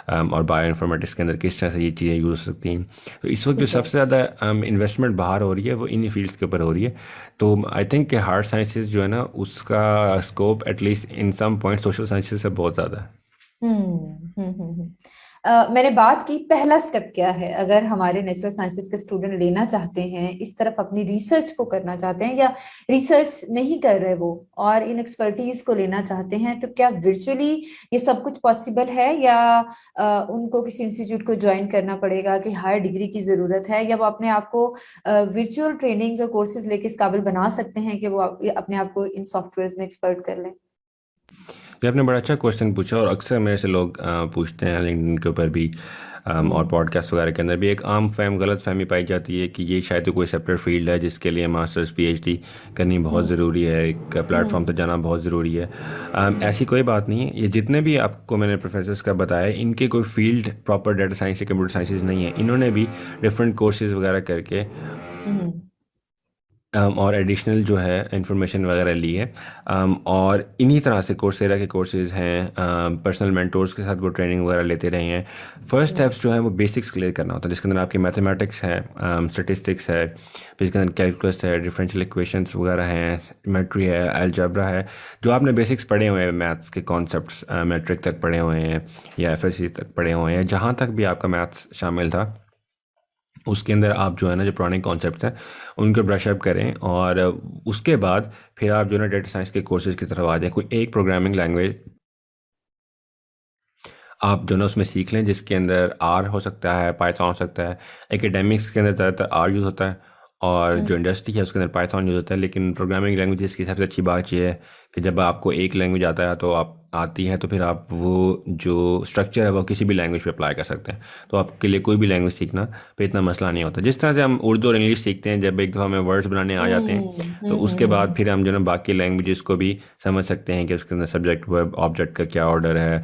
Speaker 2: और बायो इन्फॉर्मेटिक्स के अंदर किस तरह से ये चीज़ें यूज़ हो सकती हैं। तो इस वक्त जो
Speaker 1: ठीक है।
Speaker 2: सबसे ज़्यादा इन्वेस्टमेंट बाहर हो रही है वो इन्हीं फील्ड्स के ऊपर हो रही है। तो आई थिंक कि हार्ड साइंसेज जो है ना उसका scope at least in some point social sciences से बहुत ज़्यादा है।
Speaker 1: हम्म। हम्म। मैंने बात की पहला स्टेप क्या है, अगर हमारे नेचुरल साइंसेस के स्टूडेंट लेना चाहते हैं, इस तरफ अपनी रिसर्च को करना चाहते हैं, या रिसर्च नहीं कर रहे वो और इन एक्सपर्टीज को लेना चाहते हैं, तो क्या वर्चुअली ये सब कुछ पॉसिबल है, या उनको किसी इंस्टीट्यूट को ज्वाइन करना पड़ेगा कि हायर डिग्री की जरूरत है, या वो अपने आप को वर्चुअल ट्रेनिंग्स और कोर्सेज लेके इस काबिल बना सकते हैं कि वो अपने आप को इन सॉफ्टवेयर में एक्सपर्ट कर लें?
Speaker 2: ये आपने बड़ा अच्छा क्वेश्चन पूछा, और अक्सर मेरे से लोग पूछते हैं लिंक्डइन के ऊपर भी, और पॉडकास्ट वगैरह के अंदर भी एक आम गलत फहमी पाई जाती है कि ये शायद कोई सेपरेट फील्ड है जिसके लिए मास्टर्स पीएचडी करनी बहुत ज़रूरी है, एक प्लेटफॉर्म तक जाना बहुत ज़रूरी है। ऐसी कोई बात नहीं है। ये जितने भी आपको मैंने प्रोफेसर्स का बताया, इनके कोई फील्ड प्रॉपर डाटा साइंस या कंप्यूटर साइंसेज नहीं है। इन्होंने भी डिफरेंट कोर्सेज वगैरह करके और एडिशनल जो है इंफॉर्मेशन वगैरह ली है, और इन्हीं तरह से कोर्सेरा के कोर्सेज हैं, पर्सनल मेंटोर्स के साथ वो ट्रेनिंग वगैरह लेते रहे हैं। फर्स्ट स्टेप्स जो है वो बेसिक्स क्लियर करना होता है, जिसके अंदर आपकी मैथमेटिक्स है, स्टेटिस्टिक्स है, फिर इसके अंदर कैलकुलस है, डिफरेंशियल इक्वेशंस वगैरह हैं, ज्योमेट्री है, अलजेब्रा है। जो आपने बेसिक्स पढ़े हुए हैं मैथ्स के कॉन्सेप्ट्स, मैट्रिक तक पढ़े हुए हैं या एफएससी तक पढ़े हुए हैं, जहाँ तक भी आपका मैथ्स शामिल था, उसके अंदर आप जो है ना, जो पुराने कॉन्सेप्ट हैं उनको ब्रश अप करें, और उसके बाद फिर आप जो है ना डेटा साइंस के कोर्सेज की तरफ आ जाएं। कोई एक प्रोग्रामिंग लैंग्वेज आप जो ना उसमें सीख लें, जिसके अंदर आर हो सकता है, पाइथन हो सकता है। एकेडमिक्स के अंदर ज़्यादातर आर यूज़ होता है, और जो इंडस्ट्री है उसके अंदर पाइथन यूज़ होता है। लेकिन प्रोग्रामिंग लैंग्वेजेस की सबसे अच्छी बात यह है कि जब आपको एक लैंग्वेज आता है तो आप आती है तो फिर आप वो जो स्ट्रक्चर है वो किसी भी लैंग्वेज पे अप्लाई कर सकते हैं। तो आपके लिए कोई भी लैंग्वेज सीखना पे इतना मसला नहीं होता। जिस तरह से हम उर्दू और इंग्लिश सीखते हैं, जब एक दफ़ा हमें वर्ड्स बनाने आ जाते हैं तो उसके बाद फिर हम जो ना बाकी लैंग्वेजेस को भी समझ सकते हैं कि उसके अंदर सब्जेक्ट वर्ब ऑब्जेक्ट का क्या ऑर्डर है,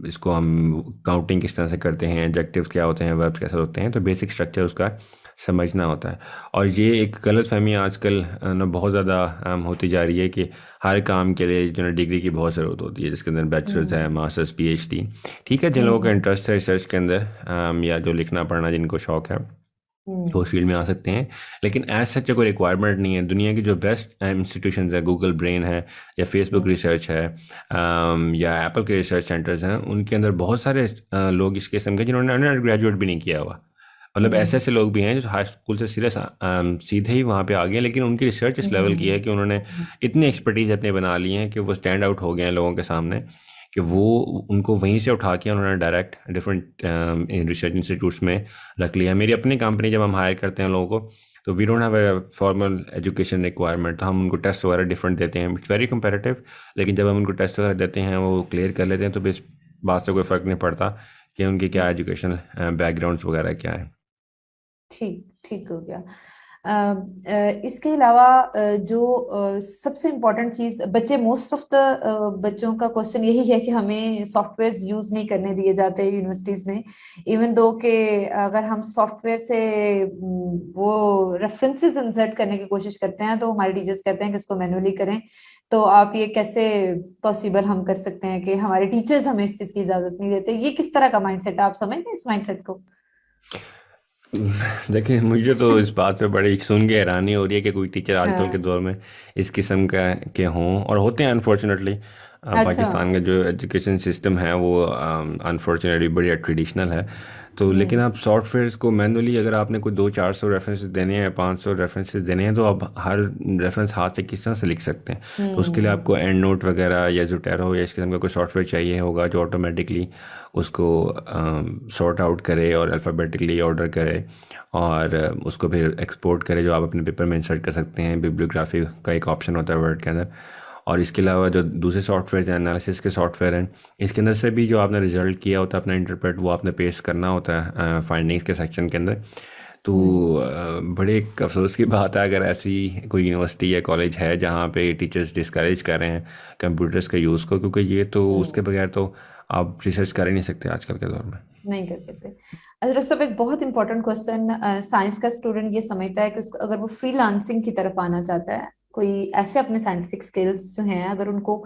Speaker 2: इसको हम काउंटिंग किस तरह से करते हैं, एडजेक्टिव्स क्या होते हैं, वर्ब्स कैसे होते हैं। तो बेसिक स्ट्रक्चर उसका समझना होता है। और ये एक गलत फहमी आजकल ना बहुत ज़्यादा होती जा रही है कि हर काम के लिए जो है डिग्री की बहुत ज़रूरत होती है, जिसके अंदर बैचलर्स है, मास्टर्स, पीएचडी। ठीक है, जिन लोगों का इंटरेस्ट है रिसर्च के अंदर, या जो लिखना पढ़ना जिनको शौक है, वो उस फील्ड में आ सकते हैं। लेकिन एज सच कोई रिक्वायरमेंट नहीं है। दुनिया की जो बेस्ट इंस्टीट्यूशन है, गूगल ब्रेन है, या फेसबुक रिसर्च है, या एप्पल के रिसर्च सेंटर्स हैं, उनके अंदर बहुत सारे लोग इस किस्म के जिन्होंने अंडर ग्रेजुएट भी नहीं किया हुआ। मतलब ऐसे ऐसे लोग भी हैं जो हाई स्कूल से सीधे ही वहाँ पे आ गए, लेकिन उनकी रिसर्च इस लेवल की है कि उन्होंने इतनी एक्सपर्टीज अपने बना ली है कि वो स्टैंड आउट हो गए हैं लोगों के सामने, कि वो उनको वहीं से उठा के उन्होंने डायरेक्ट डिफरेंट रिसर्च इंस्टीट्यूट्स में रख लिया। मेरी अपनी कंपनी जब हम हायर करते हैं लोगों को, तो we don't have a formal education requirement, तो हम उनको टेस्ट वगैरह डिफरेंट देते हैं। इट्स वेरी कंपेरेटिव, लेकिन जब हम उनको टेस्ट वगैरह देते हैं, वो क्लियर कर लेते हैं, तो इस बात से कोई फ़र्क नहीं पड़ता कि उनकी क्या एजुकेशनल बैकग्राउंड्स वगैरह क्या है।
Speaker 1: ठीक ठीक हो गया। इसके अलावा जो सबसे इम्पोर्टेंट चीज, बच्चे मोस्ट ऑफ द बच्चों का क्वेश्चन यही है कि हमें सॉफ्टवेयर यूज नहीं करने दिए जाते यूनिवर्सिटीज में, इवन दो कि अगर हम सॉफ्टवेयर से वो रेफरेंसेस इंसर्ट करने की कोशिश करते हैं तो हमारे टीचर्स कहते हैं कि इसको मैन्युअली करें। तो आप ये कैसे पॉसिबल हम कर सकते हैं कि हमारे टीचर्स हमें इस चीज की इजाजत नहीं देते? ये किस तरह का माइंडसेट है, आप समझते हैं इस माइंडसेट को?
Speaker 2: देखिए, मुझे तो इस बात पे बड़ी सुन के हैरानी हो रही है कि कोई टीचर आजकल के
Speaker 1: हाँ।
Speaker 2: दौर में इस किस्म का के हों, और होते हैं अनफॉर्चुनेटली।
Speaker 1: अच्छा।
Speaker 2: पाकिस्तान का जो एजुकेशन सिस्टम है वो अनफॉर्चुनेटली बड़ी ट्रेडिशनल है। तो लेकिन आप सॉफ्टवेयर्स को मैनुअली, अगर आपने कोई 200-400 रेफरेंसेस देने हैं, 500 रेफरेंसेस देने हैं, तो आप हर रेफरेंस हाथ से किस तरह से लिख सकते हैं? तो उसके लिए आपको एंड नोट वगैरह या ज़ोटेरो या इस किस्म का कोई सॉफ्टवेयर चाहिए होगा जो ऑटोमेटिकली उसको सॉर्ट आउट करे और अल्फ़ाबेटिकली ऑर्डर करे, और उसको फिर एक्सपोर्ट करे, जो आप अपने पेपर में इंसर्ट कर सकते हैं। बिब्लियोग्राफी का एक ऑप्शन होता है वर्ड के अंदर। और इसके अलावा जो दूसरे सॉफ्टवेयर हैं, एनालिसिस के सॉफ्टवेयर हैं, इसके अंदर से भी जो आपने रिजल्ट किया होता है अपना इंटरप्रेट, वो आपने पेश करना होता है फाइंडिंग्स के सेक्शन के अंदर। तो बड़े एक अफसोस की बात है अगर ऐसी कोई यूनिवर्सिटी या कॉलेज है जहाँ पे टीचर्स डिस्करेज कर रहे हैं कंप्यूटर्स के यूज़ को, क्योंकि ये तो उसके बगैर तो आप रिसर्च कर ही नहीं सकते आजकल के दौर में।
Speaker 1: नहीं कर सकते। अच्छा डॉक्टर साहब, एक बहुत इंपॉर्टेंट क्वेश्चन, साइंस का स्टूडेंट ये समझता है कि उसको अगर वो फ्रीलांसिंग की तरफ आना चाहता है, कोई ऐसे अपने साइंटिफिक स्किल्स जो हैं अगर उनको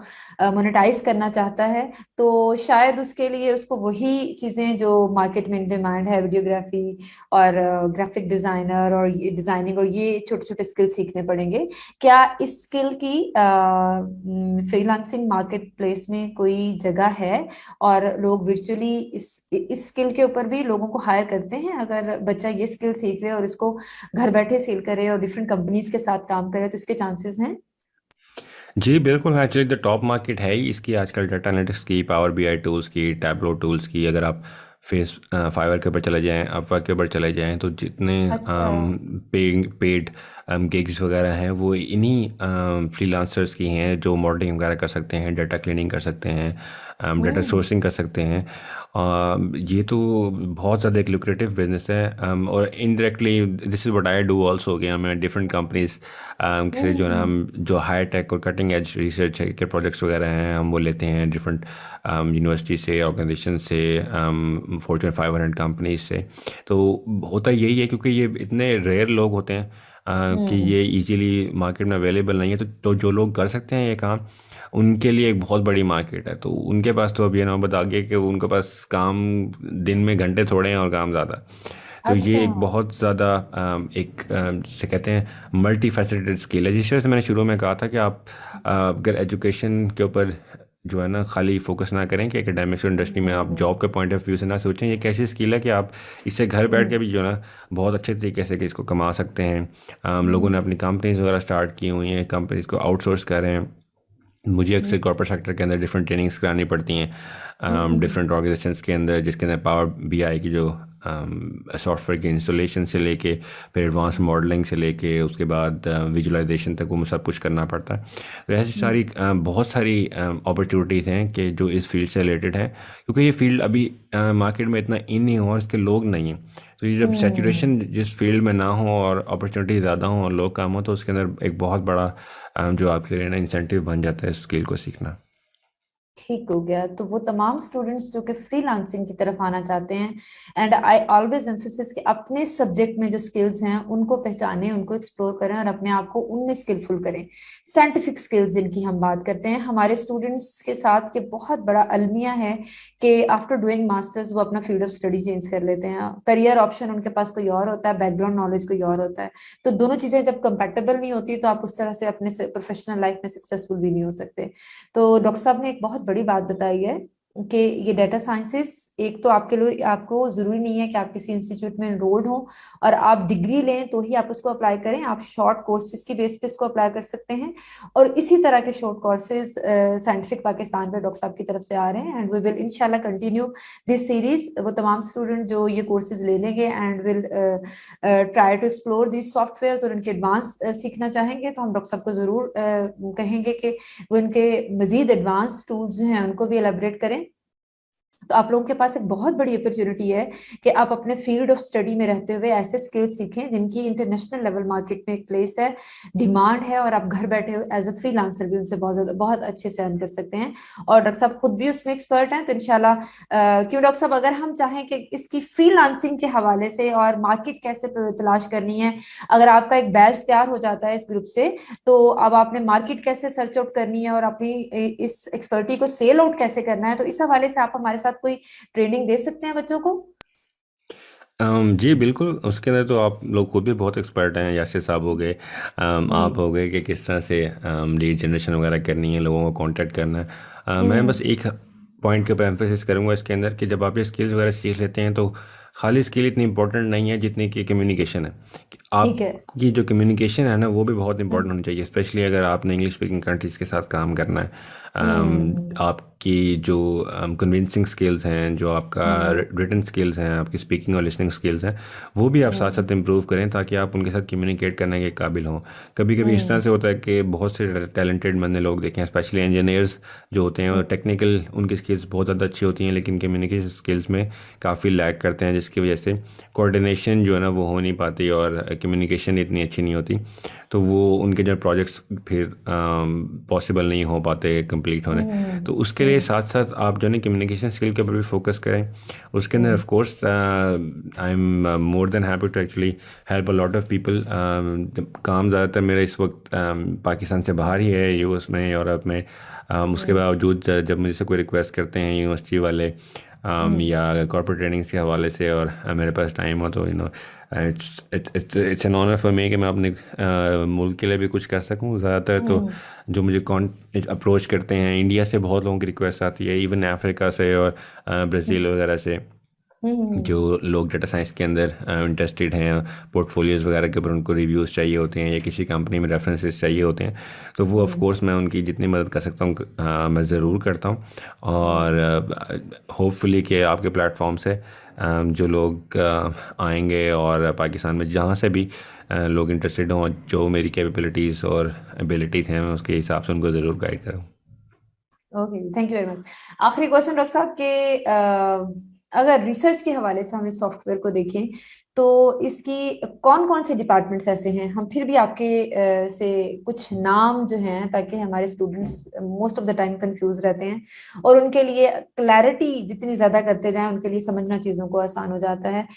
Speaker 1: मोनेटाइज करना चाहता है, तो शायद उसके लिए उसको वही चीजें जो मार्केट में डिमांड है, वीडियोग्राफी और ग्राफिक डिजाइनर और ये डिजाइनिंग और ये छोटे छोटे स्किल सीखने पड़ेंगे। क्या इस स्किल की फ्रीलांसिंग मार्केट प्लेस में कोई जगह है, और लोग वर्चुअली इस स्किल के ऊपर भी लोगों को हायर करते हैं? अगर बच्चा ये स्किल सीख ले और इसको घर बैठे सेल करे और डिफरेंट कंपनीज के साथ काम करे, तो इसके चांसेस हैं?
Speaker 2: जी बिल्कुल, हाँ, एक्चुअली द टॉप मार्केट है ही इसकी आजकल, डाटा एनालिटिक्स की, पावर बीआई टूल्स की, टैबलो टूल्स की। अगर आप फाइवर के ऊपर चले जाएं, अपवर्क के ऊपर चले जाएं, तो जितने
Speaker 1: अच्छा।
Speaker 2: पेड गिग्स वगैरह हैं वो इन्हीं फ्रीलांसर्स की हैं, जो मॉडलिंग वगैरह कर सकते हैं, डाटा क्लीनिंग कर सकते हैं, डाटा
Speaker 1: हम्म।
Speaker 2: सोर्सिंग कर सकते हैं। ये तो बहुत ज़्यादा एक लुक्रेटिव बिजनेस है। और indirectly this is what I do also, कि हमें डिफरेंट कंपनीज से जो है ना,
Speaker 1: हम्म।
Speaker 2: हम जो हाई टेक और कटिंग एज रिसर्च के प्रोजेक्ट्स वगैरह हैं हम वो लेते हैं डिफरेंट यूनिवर्सिटी से, ऑर्गेनाइजेशन से, फॉर्चून 500 कंपनीज से। तो होता यही है, क्योंकि ये इतने रेयर लोग होते हैं कि
Speaker 1: हम्म।
Speaker 2: ये इजीली मार्केट में अवेलेबल नहीं है। तो जो लोग कर सकते हैं ये काम, उनके लिए एक बहुत बड़ी मार्केट है। तो उनके पास तो अब ये नौबत आ गई है कि उनके पास काम दिन में घंटे थोड़े हैं और काम ज़्यादा। तो
Speaker 1: अच्छा।
Speaker 2: ये एक बहुत ज़्यादा एक जिसे कहते हैं मल्टी फैसेटेड स्किल है। जिस वजह से मैंने शुरू में कहा था कि आप अगर एजुकेशन के ऊपर जो है ना खाली फोकस ना करें, कि एकेडमिक्स और इंडस्ट्री में आप
Speaker 1: हम्म।
Speaker 2: जॉब के पॉइंट ऑफ व्यू से ना सोचें। ये एक ऐसी स्किल है कि आप इससे घर बैठ के भी जो है ना बहुत अच्छे तरीके से कि इसको कमा सकते हैं। लोगों ने
Speaker 1: हम्म।
Speaker 2: अपनी कंपनीज वगैरह स्टार्ट की हुई हैं, कंपनीज को आउटसोर्स कर रहे हैं। मुझे अक्सर
Speaker 1: हम्म।
Speaker 2: कॉर्पोरेट सेक्टर के अंदर डिफरेंट ट्रेनिंग्स करानी पड़ती हैं,
Speaker 1: हम्म।
Speaker 2: डिफरेंट ऑर्गेनाइजेशंस के अंदर, जिसके अंदर पावर बीआई की जो सॉफ्टवेयर की इंस्टॉलेशन से लेके, फिर एडवांस मॉडलिंग से लेके, उसके बाद विजुअलाइजेशन तक वो सब कुछ करना पड़ता है। तो ऐसी सारी बहुत सारी अपॉर्चुनिटीज़ हैं कि जो इस फील्ड से रिलेटेड हैं, क्योंकि ये फील्ड अभी मार्केट में इतना इन नहीं हुआ और इसके लोग नहीं हैं। तो ये जब
Speaker 1: हम्म।
Speaker 2: सेचुरेशन जिस फील्ड में ना हो और अपॉर्चुनिटी ज़्यादा हो और लोग कम हो, तो उसके अंदर एक बहुत बड़ा जो आपके लिए ना इंसेंटिव बन जाता है स्किल को सीखना।
Speaker 1: ठीक हो गया। तो वो तमाम स्टूडेंट्स जो कि फ्रीलांसिंग की तरफ आना चाहते हैं, एंड आई ऑलवेज एम्फेसिस कि अपने सब्जेक्ट में जो स्किल्स हैं उनको पहचानें, उनको एक्सप्लोर करें और अपने आप को उनमें स्किलफुल करें। साइंटिफिक स्किल्स जिनकी हम बात करते हैं, हमारे स्टूडेंट्स के साथ ये बहुत बड़ा अलमिया है कि आफ्टर डूइंग मास्टर्स वो अपना फील्ड ऑफ स्टडी चेंज कर लेते हैं। करियर ऑप्शन उनके पास कोई और होता है, बैकग्राउंड नॉलेज कोई और होता है। तो दोनों चीजें जब कंपैटिबल नहीं होती, तो आप उस तरह से अपने प्रोफेशनल लाइफ में सक्सेसफुल भी नहीं हो सकते। तो डॉक्टर साहब ने एक बहुत बड़ी बात बताई है कि ये डेटा साइंसेस, एक तो आपके लिए, आपको जरूरी नहीं है कि आप किसी इंस्टीट्यूट में एनरोल्ड हो और आप डिग्री लें तो ही आप उसको अप्लाई करें। आप शॉर्ट कोर्सेज की बेस पे इसको अप्लाई कर सकते हैं। और इसी तरह के शॉर्ट कोर्सेज साइंटिफिक पाकिस्तान पे डॉक्टर साहब की तरफ से आ रहे हैं, एंड वी विल इंशाल्लाह कंटिन्यू दिस सीरीज। वो तमाम स्टूडेंट जो ये कोर्सेज ले लेंगे and will try to explore this software और उनके एडवांस सीखना चाहेंगे, तो हम डॉक्टर साहब को जरूर कहेंगे कि वो इनके मजीद एडवांस टूल्स जो हैं उनको भी एलेबरेट करें। तो आप लोगों के पास एक बहुत बड़ी अपॉर्चुनिटी है कि आप अपने फील्ड ऑफ स्टडी में रहते हुए ऐसे स्किल सीखें जिनकी इंटरनेशनल लेवल मार्केट में एक प्लेस है, डिमांड है, और आप घर बैठे एज अ फ्रीलांसर भी उनसे बहुत ज्यादा बहुत अच्छे से अर्न कर सकते हैं। और डॉक्टर साहब खुद भी उसमें एक्सपर्ट हैं, तो इंशाल्लाह क्यों डॉक्टर साहब, अगर हम चाहें कि इसकी फ्रीलांसिंग के हवाले से और मार्केट कैसे तलाश करनी है, अगर आपका एक बैच तैयार हो जाता है इस ग्रुप से, तो अब आपने मार्केट कैसे सर्च आउट करनी है और अपनी इस एक्सपर्टी को सेल आउट कैसे करना है, तो इस हवाले से आप हमारे साथ कोई ट्रेनिंग दे सकते हैं बच्चों को?
Speaker 2: जी बिल्कुल, उसके अंदर तो आप लोग खुद भी बहुत एक्सपर्ट हैं। यासिर साहब हो गए, आप
Speaker 1: हम्म।
Speaker 2: हो गए, कि किस तरह से लीड जनरेशन वगैरह करनी है, लोगों को कांटेक्ट करना है। मैं
Speaker 1: हम्म।
Speaker 2: बस एक पॉइंट के ऊपर एम्फेसिस करूंगा इसके अंदर, कि जब आप ये स्किल्स वगैरह सीख लेते हैं, तो खाली स्किल इतनी इंपॉर्टेंट नहीं है जितनी कि कम्युनिकेशन है। कि
Speaker 1: ठीक है।
Speaker 2: आपकी जो कम्युनिकेशन है ना, वो भी बहुत इंपॉर्टेंट
Speaker 1: हम्म।
Speaker 2: होनी चाहिए, स्पेशली अगर आपने इंग्लिश स्पीकिंग कंट्रीज़ के साथ काम करना है।
Speaker 1: हम्म।
Speaker 2: आपकी जो कन्विंसिंग स्किल्स हैं, जो आपका
Speaker 1: हम्म।
Speaker 2: रिटन स्किल्स हैं, आपकी स्पीकिंग और लिसनिंग स्किल्स हैं, वो भी आप साथ
Speaker 1: हम्म।
Speaker 2: साथ इम्प्रूव करें, ताकि आप उनके साथ कम्युनिकेट करने के काबिल हों। कभी कभी इस तरह
Speaker 1: हम्म।
Speaker 2: से होता है कि बहुत से टैलेंटेड बंदे लोग देखे हैं, स्पेशली इंजीनियर्स जो होते हैं, और टेक्निकल उनकी स्किल्स बहुत ज़्यादा अच्छी होती हैं, लेकिन कम्युनिकेशन स्किल्स में काफ़ी लैग करते हैं, जिसकी जिसकी वजह से कोऑर्डिनेशन जो है ना वो हो नहीं पाती और कम्युनिकेशन इतनी अच्छी नहीं होती, तो वो उनके जो प्रोजेक्ट्स फिर पॉसिबल नहीं हो पाते कंप्लीट होने। तो उसके लिए साथ साथ आप जो है कम्युनिकेशन स्किल के ऊपर भी फोकस करें। उसके अंदर of course I am more than happy to actually help a lot of people. काम ज़्यादातर मेरा इस वक्त पाकिस्तान से बाहर ही है, यूएस में, यूरोप में। उसके बावजूद जब मुझसे कोई रिक्वेस्ट करते हैं यूनिवर्सिटी वाले या कॉर्पोरेट ट्रेनिंग्स के हवाले से, और मेरे पास टाइम हो, तो it's an honour for me कि मैं अपने मुल्क के लिए भी कुछ कर सकूं। ज़्यादातर तो जो मुझे कौन अप्रोच करते हैं, इंडिया से बहुत लोगों की रिक्वेस्ट आती है, इवन अफ्रीका से और ब्राज़ील वगैरह से, जो लोग डेटा साइंस के अंदर इंटरेस्टेड हैं, पोर्टफोलियोज़ वगैरह के ऊपर उनको रिव्यूज़ चाहिए होते हैं या किसी कंपनी में रेफरेंसेस चाहिए होते हैं, तो वो ऑफ कोर्स मैं उनकी जितनी मदद कर सकता हूँ मैं ज़रूर करता हूँ। और होपफुली कि आपके प्लेटफॉर्म से जो लोग आएंगे और पाकिस्तान में जहाँ से भी लोग इंटरेस्टेड हों, जो मेरी कैपेबिलिटीज़ और एबिलिटीज़ हैं, मैं उसके हिसाब से उनको ज़रूर गाइड करूँ।
Speaker 1: Okay, thank you very much. आखिरी क्वेश्चन डॉक्टर साहब के, अगर रिसर्च के हवाले से हम इस सॉफ्टवेयर को देखें तो इसकी कौन कौन से डिपार्टमेंट्स ऐसे हैं, हम फिर भी आपके से कुछ नाम जो हैं, ताकि हमारे students most of the time confuse रहते हैं और उनके लिए क्लैरिटी जितनी ज्यादा करते जाएं उनके लिए समझना चीजों को आसान हो जाता है।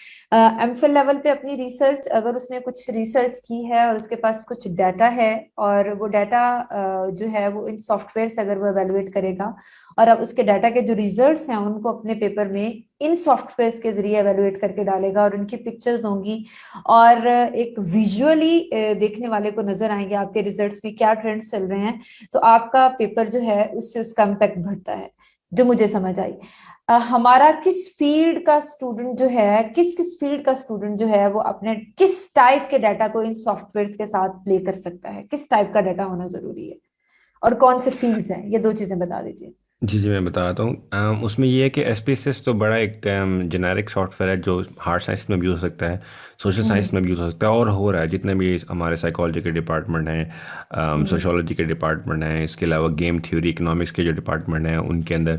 Speaker 1: एमफिल लेवल पे अपनी रिसर्च, अगर उसने कुछ रिसर्च की है और उसके पास कुछ डाटा है, और वो डाटा जो है वो इन सॉफ्टवेयर से अगर वो एवेलुएट करेगा और अब उसके डाटा के जो रिजल्ट्स हैं उनको अपने पेपर में इन सॉफ्टवेयर के जरिए एवेलुएट करके डालेगा और उनकी पिक्चर्स होंगी और एक विजुअली देखने वाले को नजर आएंगे आपके रिजल्ट्स में क्या ट्रेंड्स चल रहे हैं, तो आपका पेपर जो है उससे उसका इम्पैक्ट बढ़ता है। जो मुझे समझ आई, हमारा किस फील्ड का स्टूडेंट जो है, किस किस फील्ड का स्टूडेंट जो है वो अपने किस टाइप के डाटा को इन सॉफ्टवेयर के साथ प्ले कर सकता है, किस टाइप का डाटा होना जरूरी है और कौन से फील्ड्स हैं, ये दो चीजें बता दीजिए।
Speaker 2: जी जी, मैं बताता हूँ। उसमें ये है कि एसपीएसएस तो बड़ा एक जेनेरिक सॉफ्टवेयर है, जो हार्ड साइंस में भी हो सकता है, सोशल साइंस में भी हो सकता है, और हो रहा है जितने भी हमारे साइकोलॉजी के डिपार्टमेंट हैं, सोशोलॉजी के डिपार्टमेंट हैं, इसके अलावा गेम थ्योरी, इकोनॉमिक्स के जो डिपार्टमेंट हैं उनके अंदर,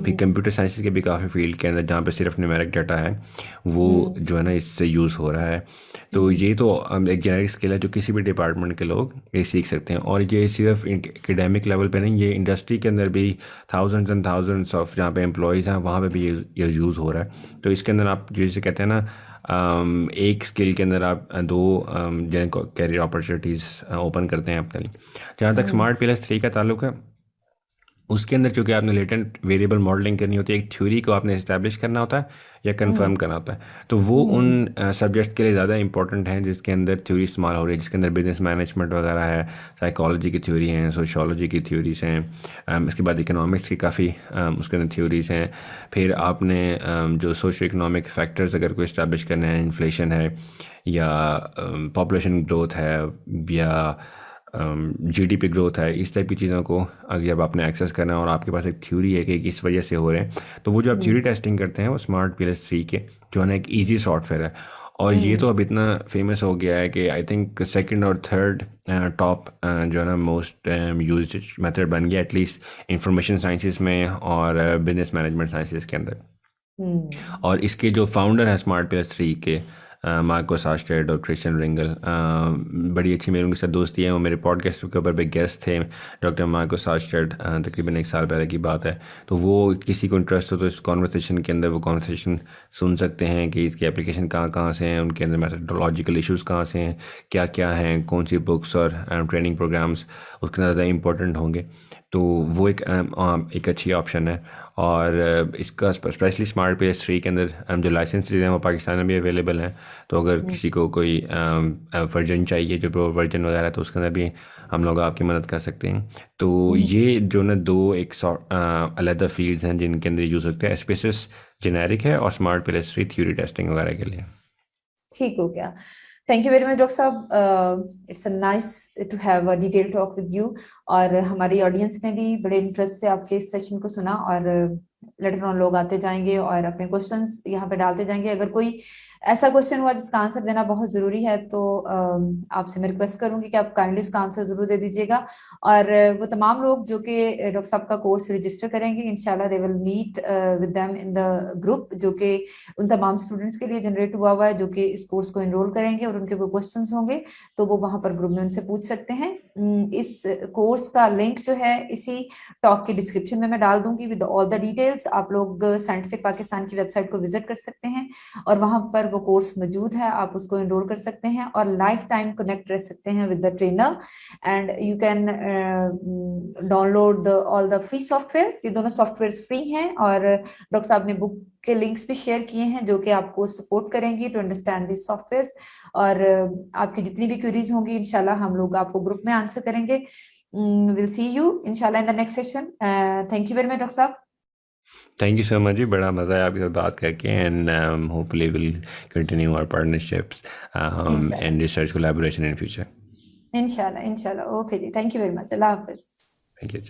Speaker 2: फिर कंप्यूटर साइंस के भी काफ़ी फील्ड के अंदर जहाँ पे सिर्फ न्यूमेरिक डाटा है, वो जो है ना इससे यूज़ हो रहा है। तो ये तो एक जेनेरिक स्किल है जो किसी भी डिपार्टमेंट के लोग ये सीख सकते हैं, और ये सिर्फ एकेडमिक लेवल पे नहीं, ये इंडस्ट्री के अंदर भी थाउजेंड्स एंड थाउजेंड्स ऑफ जहाँ पे एम्प्लॉयज़ हैं वहाँ पे भी ये यूज़ हो रहा है। तो इसके अंदर आप जैसे कहते हैं ना, एक स्किल के अंदर आप दो जिनको कैरियर अपॉर्चुनिटीज़ ओपन करते हैं अपने लिए। जहाँ तक स्मार्ट प्लस 3 का ताल्लुक है, उसके अंदर चूंकि आपने लेटेंट वेरिएबल मॉडलिंग करनी होती है, एक थ्योरी को आपने इस्टेब्लिश करना होता है या कंफर्म करना होता है, तो वो उन सब्जेक्ट के लिए ज़्यादा इंपॉर्टेंट है जिसके अंदर थ्योरी इस्तेमाल हो रही है, जिसके अंदर बिजनेस मैनेजमेंट वगैरह है, साइकोलॉजी की थ्योरी हैं, सोशियोलॉजी की थ्योरीज हैं, इसके बाद इकोनॉमिक्स की काफ़ी उसके अंदर थ्योरीज हैं। फिर आपने जो सोशो इकोनॉमिक फैक्टर्स अगर कोई इस्टेब्लिश करना है, इन्फ्लेशन है या पॉपुलेशन ग्रोथ है या जीडीपी ग्रोथ है, इस टाइप की चीज़ों को अगर जब आपने एक्सेस करना है और आपके पास एक थ्योरी है कि किस वजह से हो रहे हैं, तो वो जो आप थ्योरी टेस्टिंग करते हैं वो स्मार्ट प्लस 3 के जो है ना एक ईजी सॉफ्टवेयर है। और ये तो अब इतना फेमस हो गया है कि आई थिंक सेकंड और थर्ड टॉप जो है ना मोस्ट यूज मेथड बन गया, एटलीस्ट इंफॉर्मेशन साइंसेस में और बिजनेस मैनेजमेंट साइंसेस के अंदर। और इसके जो फाउंडर है स्मार्ट प्लस 3 के, मार्को सास्टेड और क्रिश्चियन रिंगल, बड़ी अच्छी मेरी उनके साथ दोस्ती है, वो मेरे पॉडकास्ट के ऊपर पे गेस्ट थे, डॉक्टर मार्को सास्टेड, तकरीबन 1 साल पहले की बात है। तो वो किसी को इंटरेस्ट हो तो इस कॉन्वर्सेशन के अंदर वो कॉन्वर्सेशन सुन सकते हैं कि इसकी एप्लीकेशन कहाँ कहाँ से हैं, उनके अंदर मैथडोलॉजिकल इश्यूज़ कहाँ से हैं, क्या क्या हैं, कौन सी बुक्स और ट्रेनिंग प्रोग्राम्स उसके ज़्यादा इंपॉर्टेंट होंगे। तो वो एक अच्छी ऑप्शन है। और इसका स्पेशली स्मार्ट प्लस 3 के अंदर जो लाइसेंसेज हैं वो पाकिस्तान में भी अवेलेबल हैं, तो अगर किसी को कोई वर्जन चाहिए जो प्रो वर्जन वगैरह, तो उसके अंदर भी हम लोग आपकी मदद कर सकते हैं। तो ये जो ना दो एक अलग फील्ड्स हैं जिनके अंदर यूज़ सकते हैं, एसपीएसएस जेनेरिक है और स्मार्ट प्लस 3 थ्योरी टेस्टिंग वगैरह के लिए।
Speaker 1: ठीक हो गया। Thank you very much doctor साहब, it's a nice to have a detail talk with you. और हमारी ऑडियंस ने भी बड़े इंटरेस्ट से आपके इस सेशन को सुना और लेटर ऑन लोग आते जाएंगे और अपने क्वेश्चंस यहाँ पे डालते जाएंगे। अगर कोई ऐसा क्वेश्चन हुआ जिसका आंसर देना बहुत जरूरी है, तो आपसे मैं रिक्वेस्ट करूंगी कि आप काइंडली उसका आंसर जरूर दे दीजिएगा। और वो तमाम लोग जो कि डॉक्टर साहब का कोर्स रजिस्टर करेंगे, इंशाल्लाह they will meet with them in the group, जो कि उन तमाम स्टूडेंट्स के लिए जनरेट हुआ है जो कि इस कोर्स को एनरोल करेंगे, और उनके कोई क्वेश्चंस होंगे तो वो वहां पर ग्रुप में उनसे पूछ सकते हैं। इस कोर्स का लिंक जो है इसी टॉक की डिस्क्रिप्शन में मैं डाल दूंगी विद ऑल द डिटेल्स। आप लोग साइंटिफिक पाकिस्तान की वेबसाइट को विजिट कर सकते हैं और वहां पर वो कोर्स मौजूद है, आप उसको एनरोल कर सकते हैं और लाइफ टाइम कनेक्ट रह सकते हैं with the trainer. And you can download all the free software. ये दोनों सॉफ्टवेयर फ्री हैं, और डॉक्टर साहब ने बुक के लिंक्स भी शेयर किए हैं जो कि आपको सपोर्ट करेंगी टू अंडरस्टैंड दिस सॉफ्टवेयर। और आपकी जितनी भी क्वेरीज होंगी इंशाल्लाह हम लोग आपको ग्रुप में आंसर करेंगे। विल सी यू इंशाल्लाह in the next session. Thank you very much doctor साहब।
Speaker 2: थैंक यू सो मच जी, बड़ा मज़ा आया आपके साथ बात करके, and hopefully will continue our partnerships
Speaker 1: इंशाल्लाह
Speaker 2: and research collaboration in future.
Speaker 1: इंशाल्लाह इंशाल्लाह। ओके जी, थैंक यू वेरी मच। अल्लाह हाफिज।
Speaker 2: Thank you.